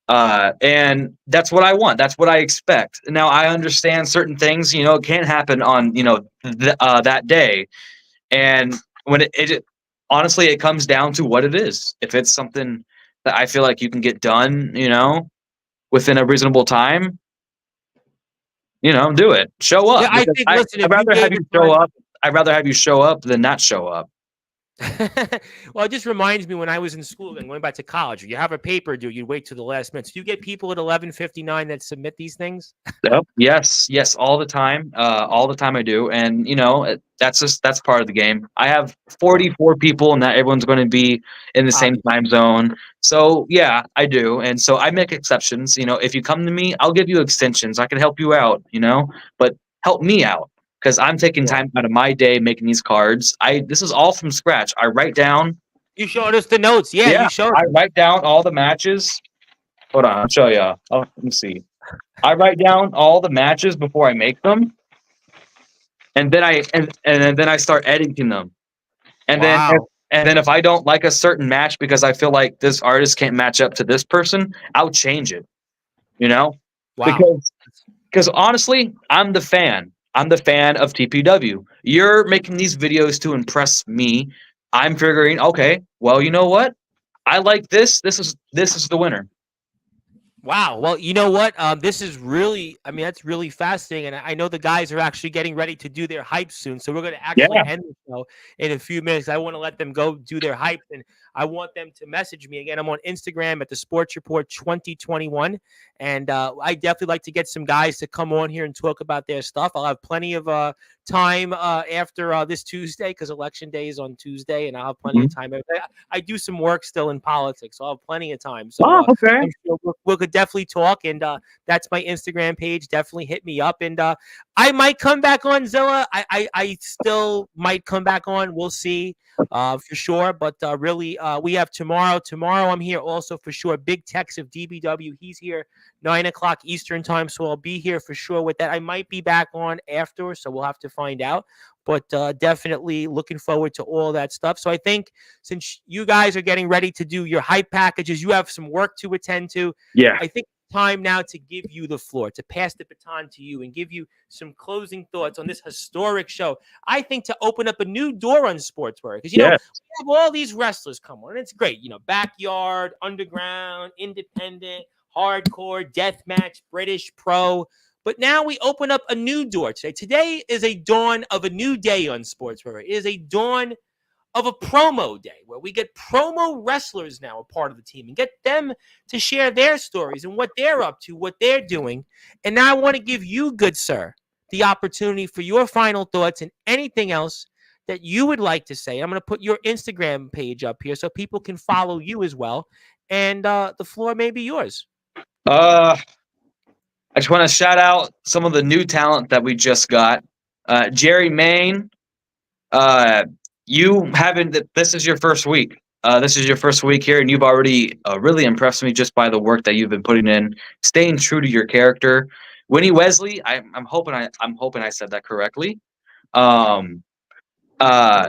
And that's what I want. That's what I expect. Now I understand certain things, it can't happen on, that day. And when it honestly, it comes down to what it is. If it's something that I feel like you can get done, within a reasonable time, do it. Show Yeah, up I because think. Listen, I'd if you rather have made you the show time. up. I'd rather have you show up than not show up. Well, it just reminds me when I was in school and going back to college. You have a paper due, you wait till the last minute. So you get people at 11:59 that submit these things. Yep. Yes, yes, all the time. All the time I do. And that's part of the game. I have Yeah, 44 people and not everyone's going to be in the same obviously. time zone. So yeah, I do. And so I make exceptions. If you come to me, I'll give you extensions. I can help you out, but help me out because I'm taking Yeah. time out of my day making these cards. This is all from scratch. I write down, You showed us the notes. Yeah, yeah, you showed I us. write down all the matches. Hold on, I'll show you. Oh, let me see. I write down all the matches before I make them, and then I start editing them. And then if, Wow. and then if I don't like a certain match because I feel like this artist can't match up to this person, I'll change it. You know, Wow. because honestly, I'm the fan. I'm the fan of TPW. You're making these videos to impress me. I'm figuring, okay, well, you know what? I like this. This is the winner. Wow. Well, you know what? This is really, I mean, that's really fascinating. And I know the guys are actually getting ready to do their hype soon. So we're going to Yeah. actually end the show in a few minutes. I want to let them go do their hype. And I want them to message me again. I'm on Instagram at the Sports Report 2021. And I definitely like to get some guys to come on here and talk about their stuff. I'll have plenty of time after this Tuesday because election day is on Tuesday. And I'll have plenty of Mhm. time. I do some work still in politics. So I'll have plenty of time. So, Oh, okay. I'm sure we could definitely talk, and that's my Instagram page. Definitely hit me up, and I might come back on Zilla. I still might come back on. We'll see for sure. But really, we have tomorrow. Tomorrow, I'm here also for sure. Big Tex of DBW. He's here 9 o'clock Eastern time, so I'll be here for sure with that. I might be back on after, so we'll have to find out. But definitely looking forward to all that stuff. So I think since you guys are getting ready to do your hype packages, you have some work to attend to. Yeah. I think it's time now to give you the floor, to pass the baton to you and give you some closing thoughts on this historic show. I think to open up a new door on Sportswear because, Yeah. we have all these wrestlers come on. And it's great. Backyard, underground, independent, hardcore, deathmatch, British pro. But now we open up a new door today. Today is a dawn of a new day on Sportswear. It is a dawn of a promo day where we get promo wrestlers now a part of the team and get them to share their stories and what they're up to, what they're doing. And now I want to give you, good sir, the opportunity for your final thoughts and anything else that you would like to say. I'm going to put your Instagram page up here so people can follow you as well. And the floor may be yours. Uh, I just want to shout out some of the new talent that we just got. Jerry Main, uh, you haven't. This is your first week. This is your first week here, and you've already really impressed me just by the work that you've been putting in, staying true to your character. Winnie Wesley, I'm hoping I said that correctly. Um,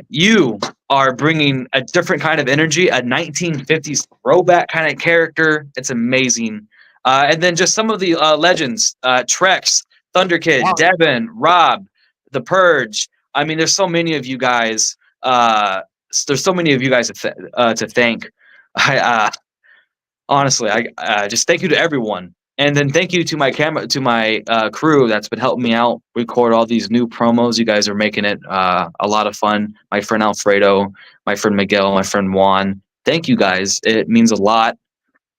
you are bringing a different kind of energy, a 1950s throwback kind of character. It's amazing. And then just some of the legends, Trex, Thunder Kid, Wow. Devin, Rob, The Purge. I mean, there's so many of you guys. There's so many of you guys to thank. I honestly, I just thank you to everyone, and then thank you to my crew that's been helping me out record all these new promos. You guys are making it a lot of fun. My friend Alfredo, my friend Miguel, my friend Juan. Thank you guys. It means a lot.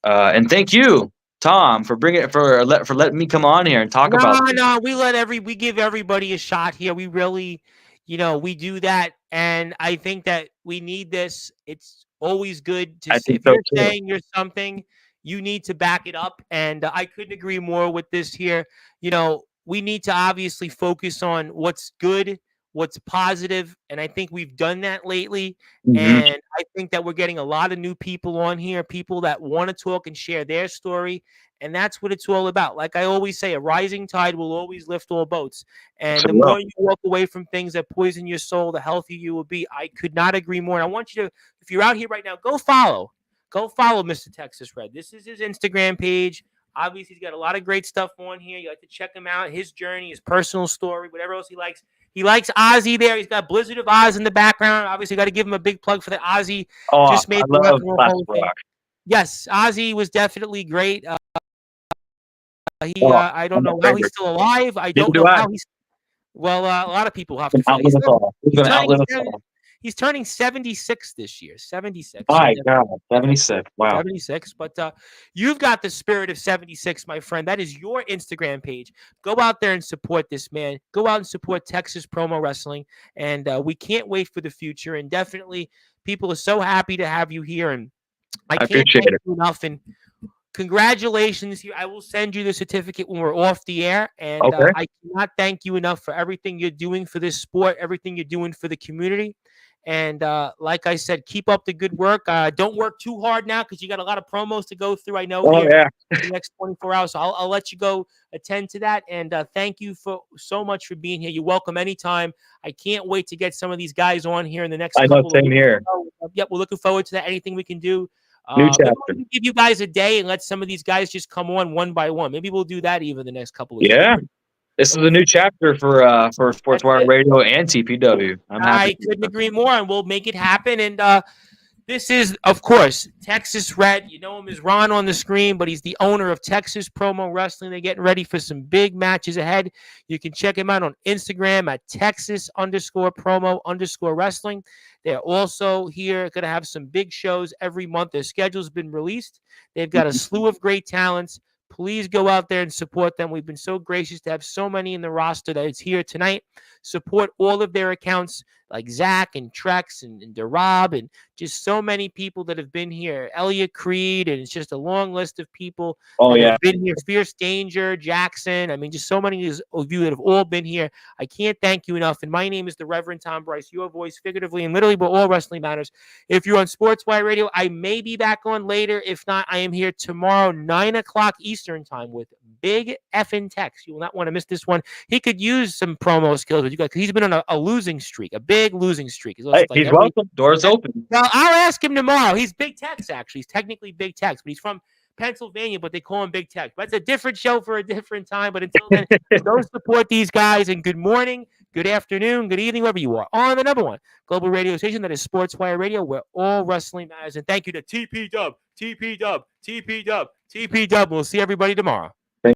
And thank you, Tom, for letting me come on here and talk No, about this. no, we give everybody a shot here. We really, we do that, and I think that we need this. It's always good to I say think if so you're too. saying you're something, you need to back it up, and I couldn't agree more with this here. We need to obviously focus on what's good, what's positive, and I think we've done that lately. Hmm. And I think that we're getting a lot of new people on here, people that want to talk and share their story. And that's what it's all about. Like I always say, a rising tide will always lift all boats. And So the well, more you walk away from things that poison your soul, the healthier you will be. I could not agree more. And I want you to, if you're out here right now, go follow. Go follow Mr. Texas Red. This is his Instagram page. Obviously, he's got a lot of great stuff on here. You like to check him out, his journey, his personal story, whatever else he likes. He likes Ozzy there. He's got Blizzard of Oz in the background. Obviously, got to give him a big plug for that. Ozzy oh, just I made the Rock love and Roll Hall classic of Fame. rock. Yes, Ozzy was definitely great. Oh, I don't I'm a know how he's favorite. still alive. I Neither don't do know I. how he's well. A lot of people have He's to gonna feel outlive us all. He's he's gonna turning outlive us all. he's turning 76 this year. 76. So My God, 76. Wow. 76. But you've got the spirit of 76, my friend. That is your Instagram page. Go out there and support this man. Go out and support Texas Promo Wrestling. And we can't wait for the future. And definitely, people are so happy to have you here. And I I can't appreciate thank it. you enough. And congratulations. I will send you the certificate when we're off the air. And Okay. I cannot thank you enough for everything you're doing for this sport, everything you're doing for the community. And like I said, keep up the good work. Don't work too hard now because you got a lot of promos to go through. I know Oh here yeah. in the next 24 hours. So I'll let you go attend to that. And thank you for so much for being here. You're welcome anytime. I can't wait to get some of these guys on here in the next I know. couple of Same weeks. here. Yep, we're looking forward to that. Anything we can do. New Maybe chapter. we can give you guys a day and let some of these guys just come on one by one. Maybe we'll do that even the next couple of weeks. That'd be Yeah. pretty. This is So a new chapter for that's Sportswire it. Radio and TPW. I'm happy. I couldn't agree more, and we'll make it happen. And This is, of course, Texas Red. You know him as Ron on the screen, but he's the owner of Texas Promo Wrestling. They're getting ready for some big matches ahead. You can check him out on Instagram at Texas_promo_wrestling. They're also here going to have some big shows every month. Their schedule's been released. They've got a slew of great talents. Please go out there and support them. We've been so gracious to have so many in the roster that is here tonight. Support all of their accounts like Zach and Trex and DeRob and just so many people that have been here. Elliot Creed, and it's just a long list of people Oh that yeah. have been here. Fierce Danger, Jackson. I mean, just so many of you that have all been here. I can't thank you enough. And my name is the Reverend Tom Bryce, your voice figuratively and literally, but all wrestling matters. If you're on Sportswire Radio, I may be back on later. If not, I am here tomorrow, 9 o'clock Eastern time with Big Effin' Tex. You will not want to miss this one. He could use some promo skills with you guys because he's been on a losing streak, a big losing streak. He's lost He's welcome. Doors open. Well, I'll ask him tomorrow. He's Big Tex, actually. He's technically Big Tex, but he's from Pennsylvania, but they call him Big Tex. But it's a different show for a different time. But until then, go support these guys. And good morning, good afternoon, good evening, wherever you are, on the number one global radio station that is Sportswire Radio, where all wrestling matters. And thank you to TP Dub, TP Dub, TP Dub, TP Dub. We'll see everybody tomorrow.